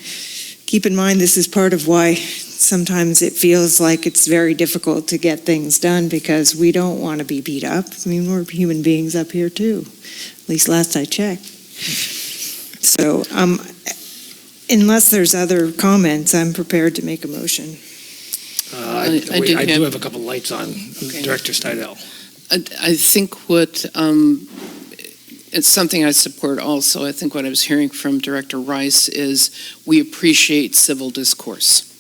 keep in mind this is part of why sometimes it feels like it's very difficult to get things done, because we don't want to be beat up. I mean, we're human beings up here too, at least last I checked. So unless there's other comments, I'm prepared to make a motion. I do have a couple lights on. Okay. Director Steidel. I think what, it's something I support also. I think what I was hearing from Director Rice is we appreciate civil discourse.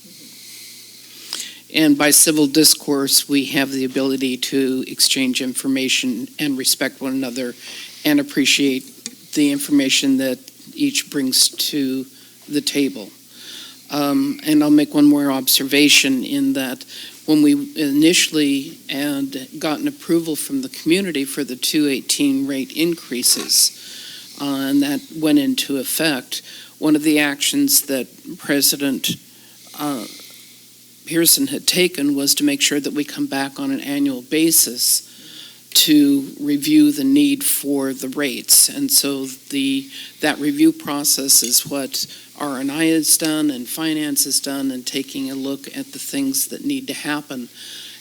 And by civil discourse, we have the ability to exchange information and respect one another and appreciate the information that each brings to the table. And I'll make one more observation in that when we initially and gotten approval from the community for the 218 rate increases, and that went into effect, one of the actions that President Pearson had taken was to make sure that we come back on an annual basis to review the need for the rates. And so that review process is what R&I has done and finance has done, and taking a look at the things that need to happen.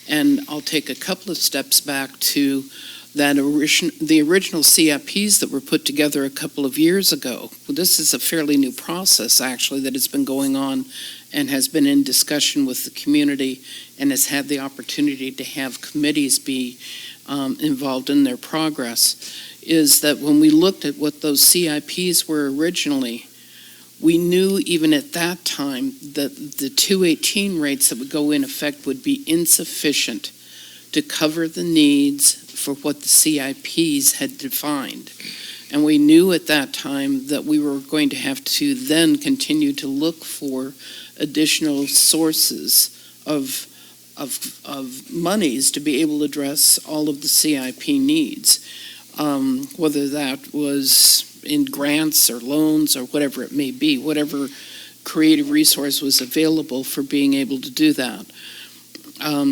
And I'll take a couple of steps back to the original CIPs that were put together a couple of years ago. Well, this is a fairly new process, actually, that has been going on and has been in discussion with the community and has had the opportunity to have committees be involved in their progress, is that when we looked at what those CIPs were originally, we knew even at that time that the 218 rates that would go in effect would be insufficient to cover the needs for what the CIPs had defined. And we knew at that time that we were going to have to then continue to look for additional sources of monies to be able to address all of the CIP needs, whether that was in grants or loans or whatever it may be, whatever creative resource was available for being able to do that.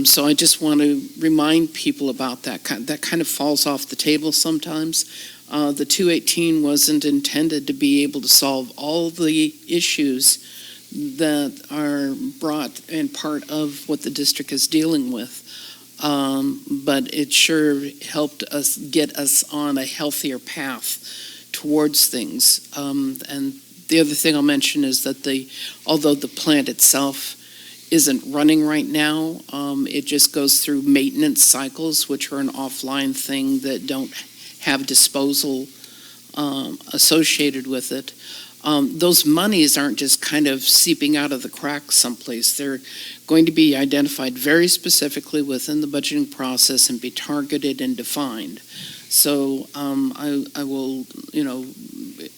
So I just want to remind people about that. That kind of falls off the table sometimes. The 218 wasn't intended to be able to solve all the issues that are brought and part of what the district is dealing with. But it sure helped us get us on a healthier path towards things. And the other thing I'll mention is that although the plant itself isn't running right now, it just goes through maintenance cycles, which are an offline thing that don't have disposal associated with it. Those monies aren't just kind of seeping out of the cracks someplace. They're going to be identified very specifically within the budgeting process and be targeted and defined. So I will,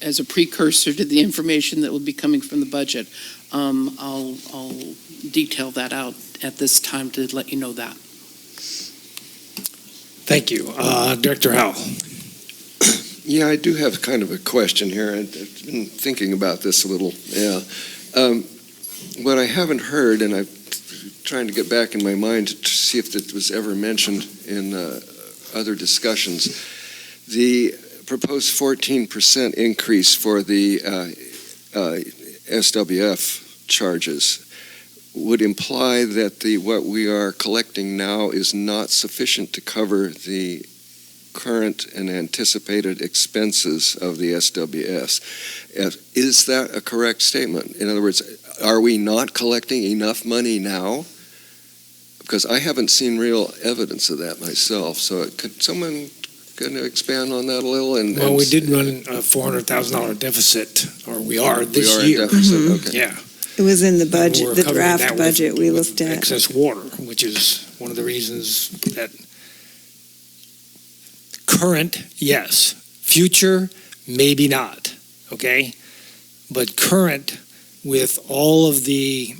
as a precursor to the information that will be coming from the budget, I'll detail that out at this time to let you know that. Thank you. Director Howell. Yeah, I do have kind of a question here. I've been thinking about this a little. Yeah. What I haven't heard, and I'm trying to get back in my mind to see if it was ever mentioned in other discussions, the proposed 14% increase for the SWF charges would imply that what we are collecting now is not sufficient to cover the current and anticipated expenses of the SWS. Is that a correct statement? In other words, are we not collecting enough money now? Because I haven't seen real evidence of that myself. So could someone kind of expand on that a little? Well, we did run a $400,000 deficit, or we are this we are year. in deficit, okay. Yeah. It was in the budget, We're the covering that draft with- budget we with looked at. excess water, which is one of the reasons that current, yes. Future, maybe not, okay? But current, with all of the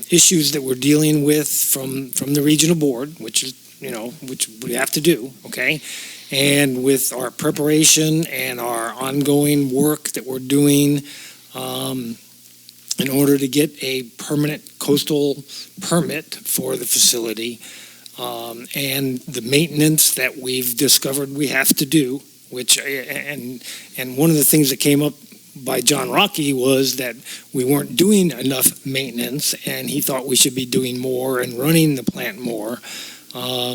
issues that we're dealing with from the regional board, which is, which we have to do, okay? And with our preparation and our ongoing work that we're doing in order to get a permanent coastal permit for the facility, and the maintenance that we've discovered we have to do, which, and one of the things that came up by John Rocky was that we weren't doing enough maintenance, and he thought we should be doing more and running the plant more. All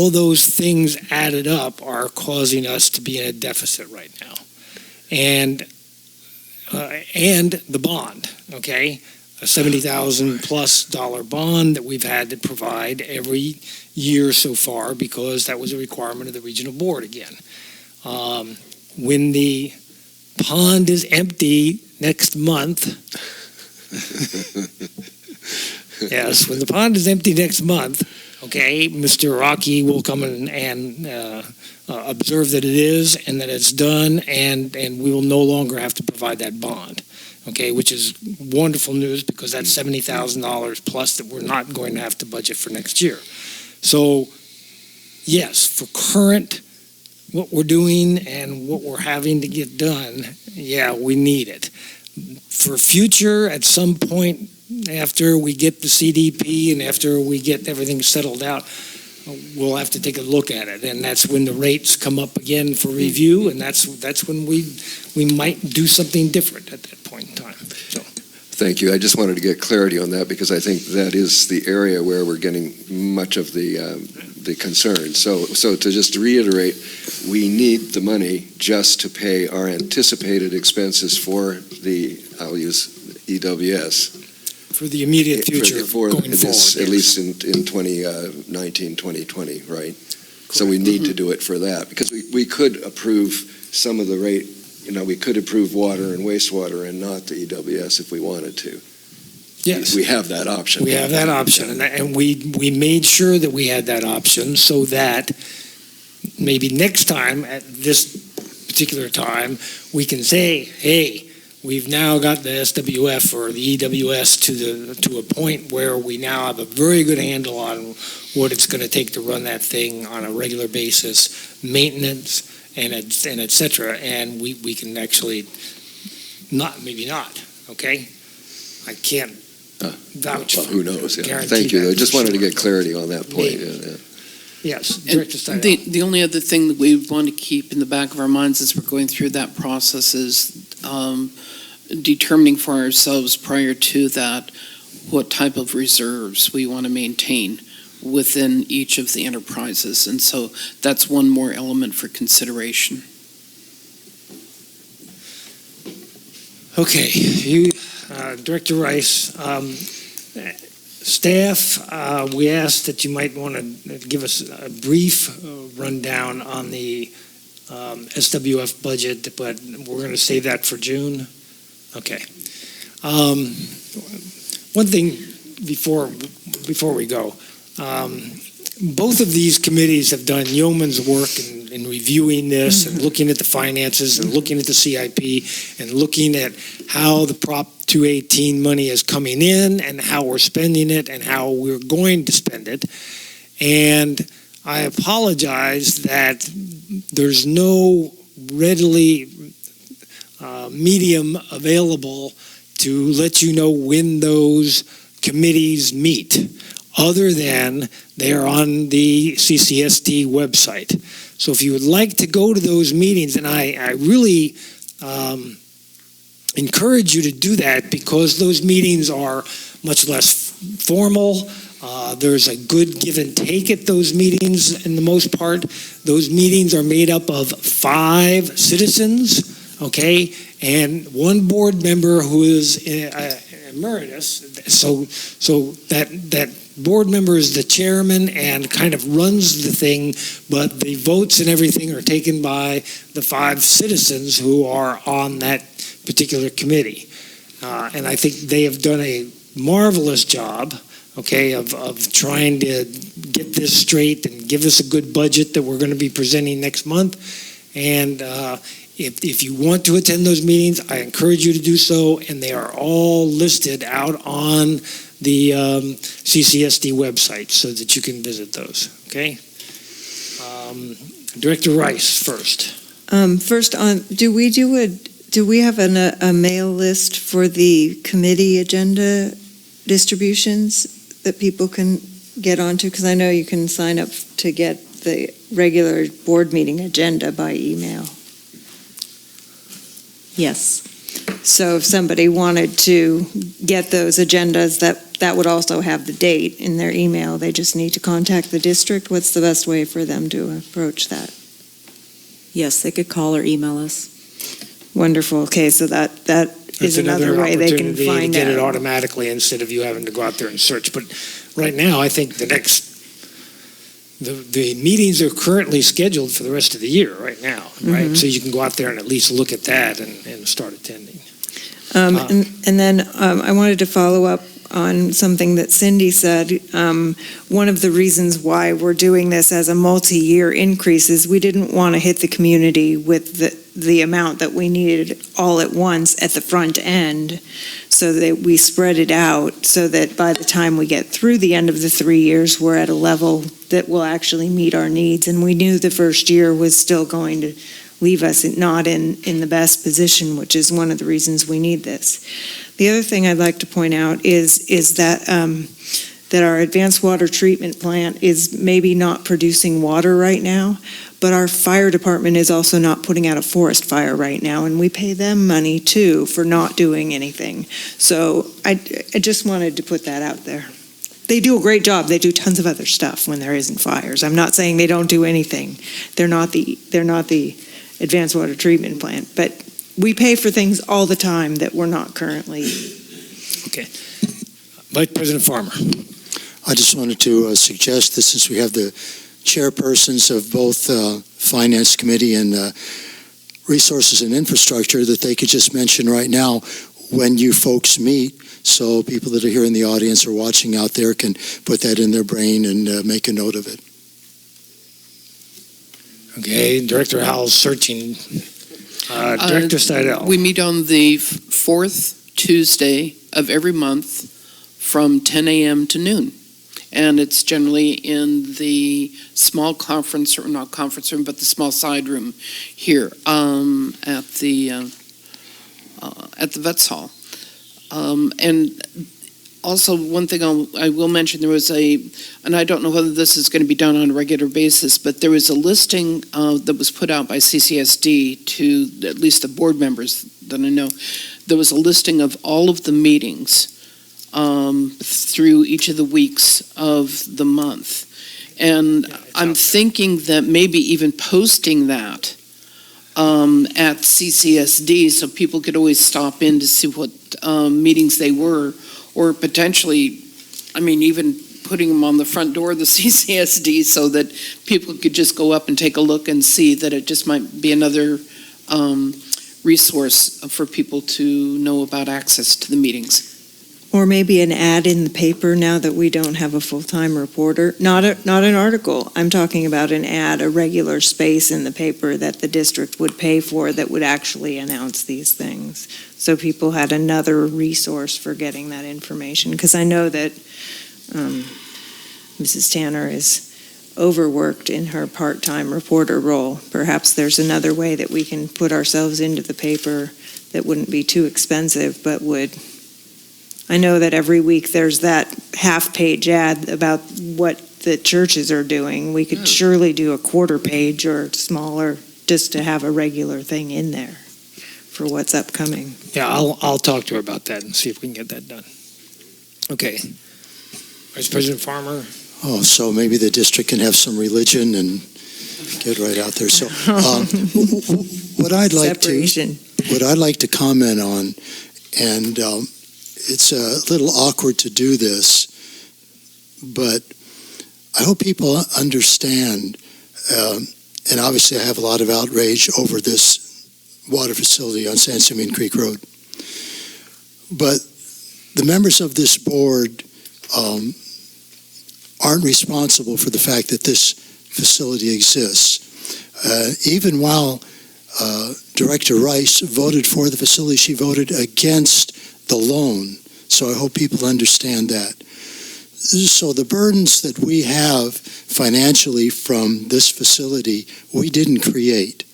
of those things added up are causing us to be in a deficit right now. And the bond, okay? A $70,000+ bond that we've had to provide every year so far because that was a requirement of the regional board again. When the pond is empty next month, yes, when the pond is empty next month, okay, Mr. Rocky will come and observe that it is and that it's done, and we will no longer have to provide that bond, okay, which is wonderful news because that's $70,000 plus that we're not going to have to budget for next year. So, yes, for current, what we're doing and what we're having to get done, yeah, we need it. For future, at some point after we get the CDP and after we get everything settled out, we'll have to take a look at it, and that's when the rates come up again for review, and that's when we might do something different at that point in time. So. Thank you. I just wanted to get clarity on that because I think that is the area where we're getting much of the concern. So to just reiterate, we need the money just to pay our anticipated expenses for I'll use EWS. For the immediate future going this, forward. At least in 2019, 2020, right? So we need to do it for that because we could approve some of the rate, we could approve water and wastewater and not the EWS if we wanted to. Yes. We have that option. We have that option, and we made sure that we had that option so that maybe next time, at this particular time, we can say, hey, we've now got the SWF or the EWS to a point where we now have a very good handle on what it's going to take to run that thing on a regular basis, maintenance, and et cetera, and we can actually maybe not, okay? I can't vouch for who knows? Yeah. guarantee Thank you. that I just for wanted to sure. get clarity on that point. Maybe. Yes, And Director Steiner. the only other thing that we want to keep in the back of our minds as we're going through that process is determining for ourselves prior to that what type of reserves we want to maintain within each of the enterprises. And so that's one more element for consideration. Okay, Director Rice, staff, we asked that you might want to give us a brief rundown on the SWF budget, but we're going to save that for June. Okay. One thing before we go, both of these committees have done yeoman's work in reviewing this and looking at the finances and looking at the CIP and looking at how the Prop 218 money is coming in and how we're spending it and how we're going to spend it. And I apologize that there's no readily medium available to let you know when those committees meet, other than they're on the CCSD website. So if you would like to go to those meetings, and I really encourage you to do that because those meetings are much less formal. There's a good give and take at those meetings in the most part. Those meetings are made up of 5 citizens, okay, and 1 board member who is emeritus. So that board member is the chairman and kind of runs the thing, but the votes and everything are taken by the 5 citizens who are on that particular committee. And I think they have done a marvelous job, okay, of trying to get this straight and give us a good budget that we're going to be presenting next month. And if you want to attend those meetings, I encourage you to do so, and they are all listed out on the CCSD website so that you can visit those, okay? Director Rice first. First on, do we have a mail list for the committee agenda distributions that people can get onto? Because I know you can sign up to get the regular board meeting agenda by email. Yes. So if somebody wanted to get those agendas, that would also have the date in their email. They just need to contact the district. What's the best way for them to approach that? Yes, they could call or email us. Wonderful. Okay, so that is another way they can opportunity find to get it out. automatically instead of you having to go out there and search. But right now, I think the meetings are currently scheduled for the rest of the year right now, right? Mhm. So you can go out there and at least look at that and start attending. And then I wanted to follow up on something that Cindy said. One of the reasons why we're doing this as a multi-year increase is we didn't want to hit the community with the amount that we needed all at once at the front end, so that we spread it out so that by the time we get through the end of the 3 years, we're at a level that will actually meet our needs. And we knew the first year was still going to leave us not in the best position, which is one of the reasons we need this. The other thing I'd like to point out is that that our advanced water treatment plant is maybe not producing water right now, but our fire department is also not putting out a forest fire right now, and we pay them money too for not doing anything. So I just wanted to put that out there. They do a great job. They do tons of other stuff when there isn't fires. I'm not saying they don't do anything. They're not the advanced water treatment plant, but we pay for things all the time that we're not currently. Okay. Vice President Farmer. I just wanted to suggest that since we have the chairpersons of both Finance Committee and Resources and Infrastructure, that they could just mention right now when you folks meet, so people that are here in the audience or watching out there can put that in their brain and make a note of it. Okay, Director Howell's searching. Director Steidel. We meet on the 4th Tuesday of every month from 10 a.m. to noon. And it's generally in the small conference, or not conference room, but the small side room here at the Vets Hall. And also, one thing I will mention, there was and I don't know whether this is going to be done on a regular basis, but there was a listing that was put out by CCSD to at least the board members that I know. There was a listing of all of the meetings through each of the weeks of the month. And I'm thinking that maybe even posting that at CCSD so people could always stop in to see what meetings they were, or potentially, even putting them on the front door of the CCSD so that people could just go up and take a look and see that it just might be another resource for people to know about access to the meetings. Or maybe an ad in the paper now that we don't have a full-time reporter. Not an article. I'm talking about an ad, a regular space in the paper that the district would pay for that would actually announce these things. So people had another resource for getting that information. Because I know that Mrs. Tanner is overworked in her part-time reporter role. Perhaps there's another way that we can put ourselves into the paper that wouldn't be too expensive, but would. I know that every week there's that half-page ad about what the churches are doing. We could surely do a quarter page or smaller just to have a regular thing in there for what's upcoming. Yeah, I'll talk to her about that and see if we can get that done. Okay. Vice President Farmer. Oh, so maybe the district can have some religion and get right out there. So, what I'd like to comment on, and it's a little awkward to do this, but I hope people understand. And obviously, I have a lot of outrage over this water facility on San Simeon Creek Road. But the members of this board aren't responsible for the fact that this facility exists. Even while Director Rice voted for the facility, she voted against the loan. So I hope people understand that. So the burdens that we have financially from this facility, we didn't create.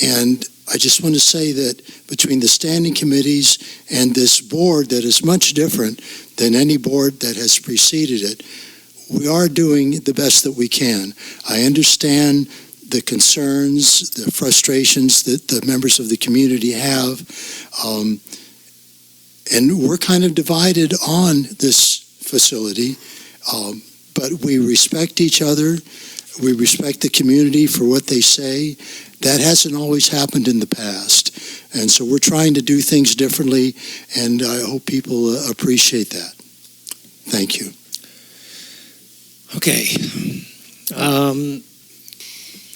And I just want to say that between the standing committees and this board that is much different than any board that has preceded it, we are doing the best that we can. I understand the concerns, the frustrations that the members of the community have. And we're kind of divided on this facility, but we respect each other. We respect the community for what they say. That hasn't always happened in the past. And so we're trying to do things differently, and I hope people appreciate that. Thank you. Okay.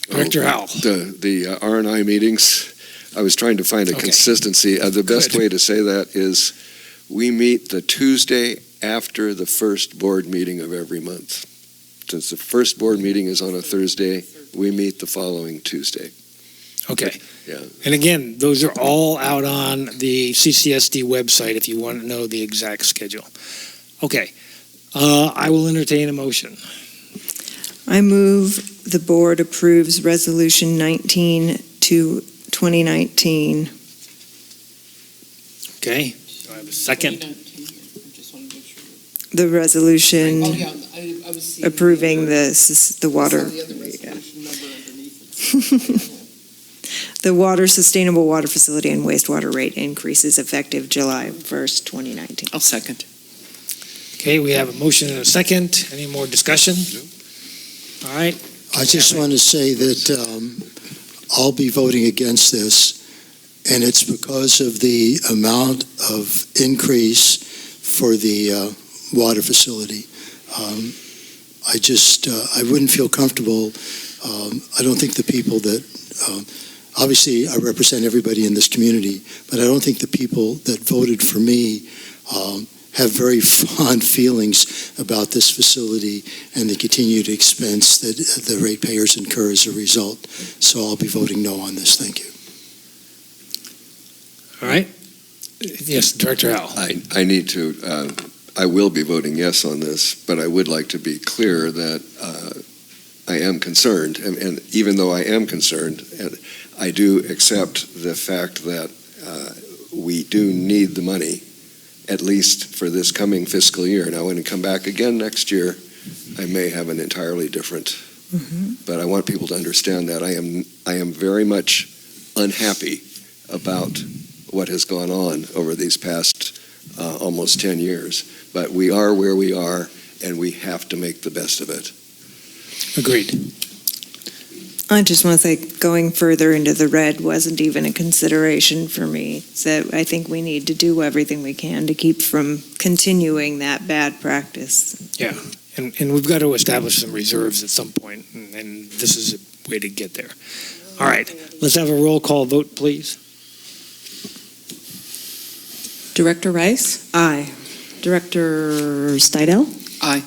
Director Howell. The R&I meetings, I was trying to find a consistency. The best way to say that is we meet the Tuesday after the first board meeting of every month. Since the first board meeting is on a Thursday, we meet the following Tuesday. Okay. Yeah. And again, those are all out on the CCSD website if you want to know the exact schedule. Okay. I will entertain a motion. I move the board approves Resolution 19 to 2019. Okay. Do I have a second? The resolution approving the water. The water sustainable water facility and wastewater rate increases effective July 1st, 2019. I'll second. Okay, we have a motion and a second. Any more discussion? All right. I just want to say that I'll be voting against this, and it's because of the amount of increase for the water facility. I wouldn't feel comfortable. I don't think the people that, obviously I represent everybody in this community, but I don't think the people that voted for me have very fond feelings about this facility and the continued expense that the ratepayers incur as a result. So I'll be voting no on this. Thank you. All right. Yes, Director Howell. I need to, I will be voting yes on this, but I would like to be clear that I am concerned, and even though I am concerned, I do accept the fact that we do need the money, at least for this coming fiscal year. Now, when we come back again next year, I may have an entirely different, but I want people to understand that I am very much unhappy about what has gone on over these past almost 10 years. But we are where we are, and we have to make the best of it. Agreed. I just want to say going further into the red wasn't even a consideration for me. So I think we need to do everything we can to keep from continuing that bad practice. Yeah, and we've got to establish some reserves at some point, and this is a way to get there. All right, let's have a roll call vote, please. Director Rice? Aye. Director Steidel? Aye.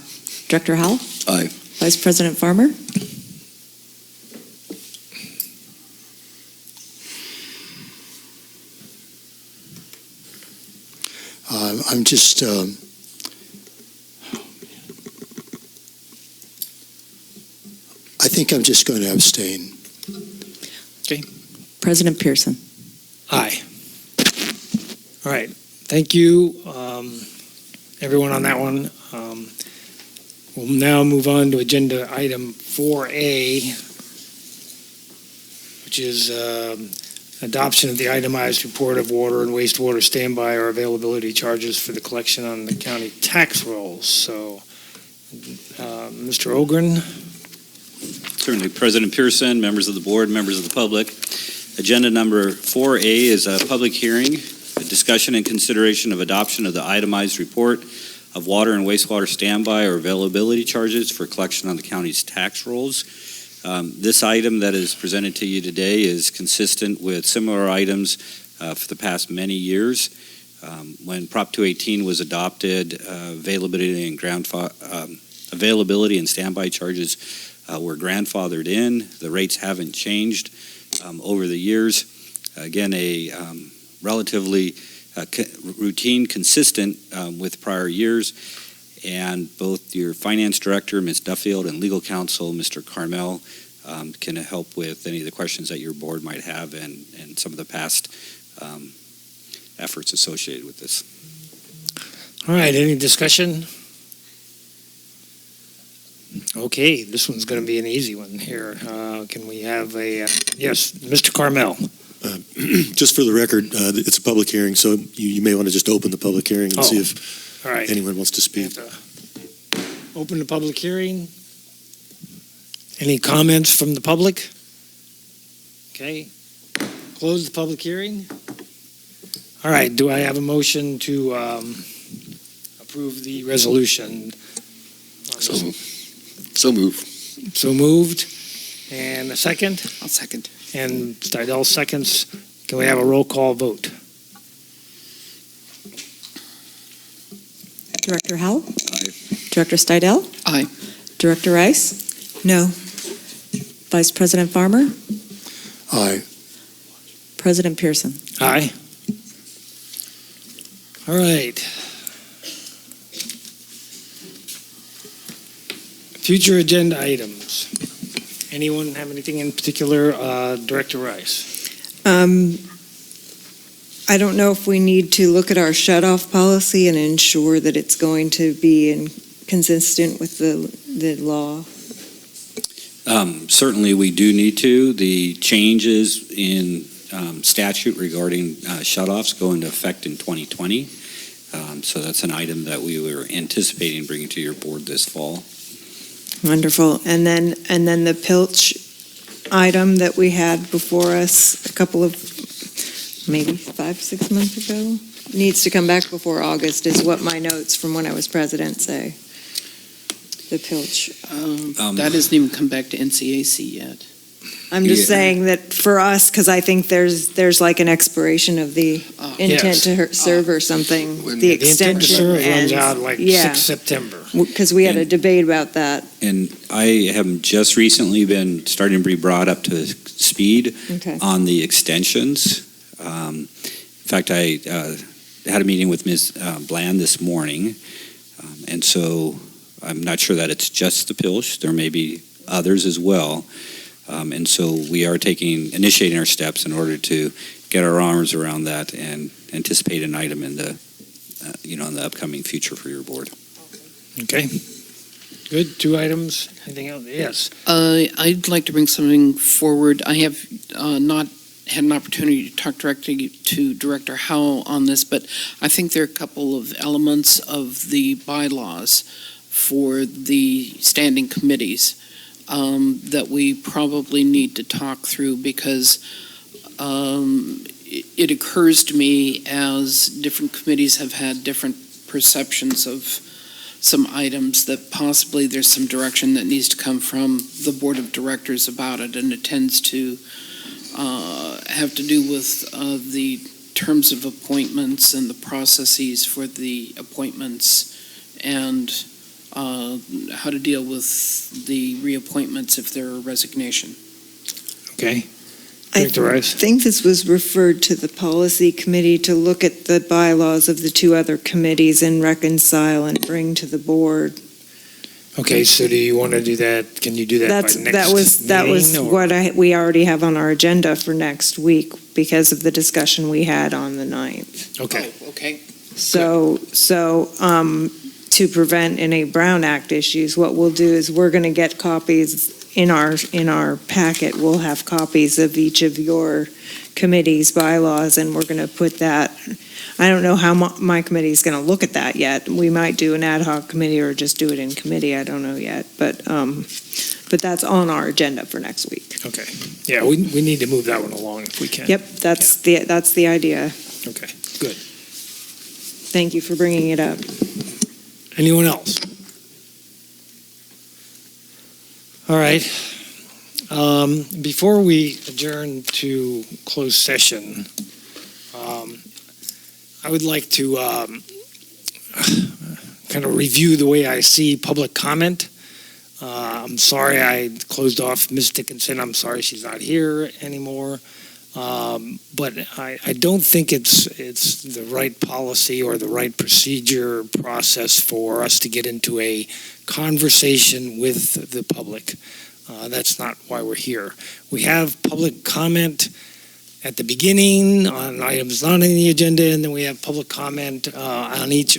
Director Howell? Aye. Vice President Farmer? I'm just, I think I'm just going to abstain. Okay. President Pearson? Aye. All right. Thank you, everyone on that one. We'll now move on to agenda item 4A, which is adoption of the itemized report of water and wastewater standby or availability charges for the collection on the county tax rolls. So, Mr. Ogren? Certainly, President Pearson, members of the board, members of the public. Agenda number 4A is a public hearing, a discussion and consideration of adoption of the itemized report of water and wastewater standby or availability charges for collection on the county's tax rolls. This item that is presented to you today is consistent with similar items for the past many years. When Prop 218 was adopted, availability and standby charges were grandfathered in. The rates haven't changed over the years. Again, a relatively routine, consistent with prior years. And both your finance director, Ms. Duffield, and legal counsel, Mr. Carmel, can help with any of the questions that your board might have and some of the past efforts associated with this. All right, any discussion? Okay, this one's going to be an easy one here. Can we have a, yes, Mr. Carmel? Just for the record, it's a public hearing, so you may want to just open the public hearing and see if All right. anyone wants to speak. Open the public hearing. Any comments from the public? Okay. Close the public hearing. All right. Do I have a motion to approve the resolution? So move. So moved. And a second? I'll second. And Stidel seconds. Can we have a roll call vote? Director Howell? Aye. Director Stidel? Aye. Director Rice? No. Vice President Farmer? Aye. President Pearson? Aye. All right. Future agenda items. Anyone have anything in particular? Director Rice. I don't know if we need to look at our shut-off policy and ensure that it's going to be consistent with the law. Certainly, we do need to. The changes in statute regarding shutoffs go into effect in 2020. So that's an item that we were anticipating bringing to your board this fall. Wonderful. And then the Pilch item that we had before us a couple of, maybe 5-6 months ago, needs to come back before August, is what my notes from when I was president say. The Pilch. That hasn't even come back to NCAC yet. I'm just saying that for us, because I think there's like an expiration of the intent to serve or something. The extension intent to serve runs out like 6 September. Because we had a debate about that. And I have just recently been starting to be brought up to speed on the extensions. In fact, I had a meeting with Ms. Bland this morning, and so I'm not sure that it's just the Pilch. There may be others as well. And so we are initiating our steps in order to get our arms around that and anticipate an item in the, in the upcoming future for your board. Okay. Good. 2 items. Anything else? Yes. I'd like to bring something forward. I have not had an opportunity to talk directly to Director Howell on this, but I think there are a couple of elements of the bylaws for the standing committees that we probably need to talk through, because it occurs to me as different committees have had different perceptions of some items that possibly there's some direction that needs to come from the board of directors about it, and it tends to have to do with the terms of appointments and the processes for the appointments, and how to deal with the reappointments if there are resignation. Okay. I think this was referred to the policy committee to look at the bylaws of the 2 other committees and reconcile and bring to the board. Okay, so do you want to do that? Can you do that by next meeting? That was what we already have on our agenda for next week because of the discussion we had on the 9th. Okay. Oh, okay. So to prevent any Brown Act issues, what we'll do is we're going to get copies in our packet, we'll have copies of each of your committee's bylaws, and we're going to put that. I don't know how my committee is going to look at that yet. We might do an ad hoc committee or just do it in committee. I don't know yet, but that's on our agenda for next week. Okay. Yeah, we need to move that one along if we can. Yep, that's the idea. Okay, good. Thank you for bringing it up. Anyone else? All right. Before we adjourn to closed session, I would like to kind of review the way I see public comment. I'm sorry I closed off Ms. Dickinson. I'm sorry she's not here anymore. But I don't think it's the right policy or the right procedure process for us to get into a conversation with the public. That's not why we're here. We have public comment at the beginning on items not on the agenda, and then we have public comment on each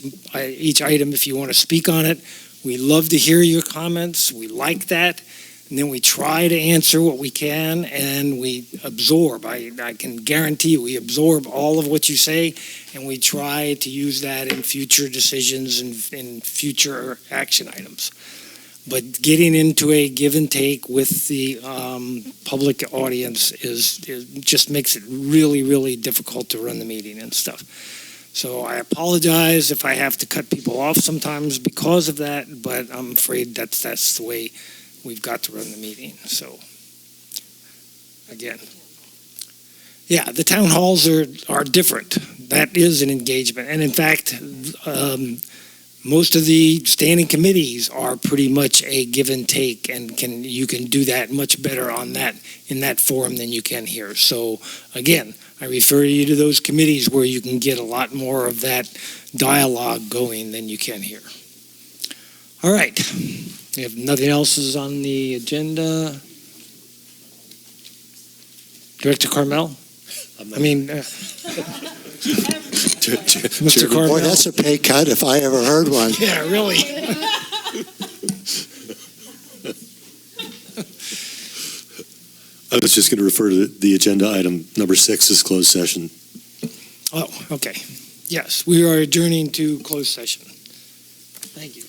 item if you want to speak on it. We love to hear your comments. We like that. And then we try to answer what we can, and we absorb. I can guarantee you we absorb all of what you say, and we try to use that in future decisions and in future action items. But getting into a give and take with the public audience just makes it really, really difficult to run the meeting and stuff. So I apologize if I have to cut people off sometimes because of that, but I'm afraid that's the way we've got to run the meeting. So, again, yeah, the town halls are different. That is an engagement. And in fact, most of the standing committees are pretty much a give and take, and you can do that much better in that forum than you can here. So again, I refer you to those committees where you can get a lot more of that dialogue going than you can here. All right. If nothing else is on the agenda, Director Carmel? Mr. Carmel. Boy, that's a pay cut if I ever heard one. Yeah, really. I was just going to refer to the agenda item number 6 is closed session. Oh, okay. Yes, we are adjourning to closed session. Thank you.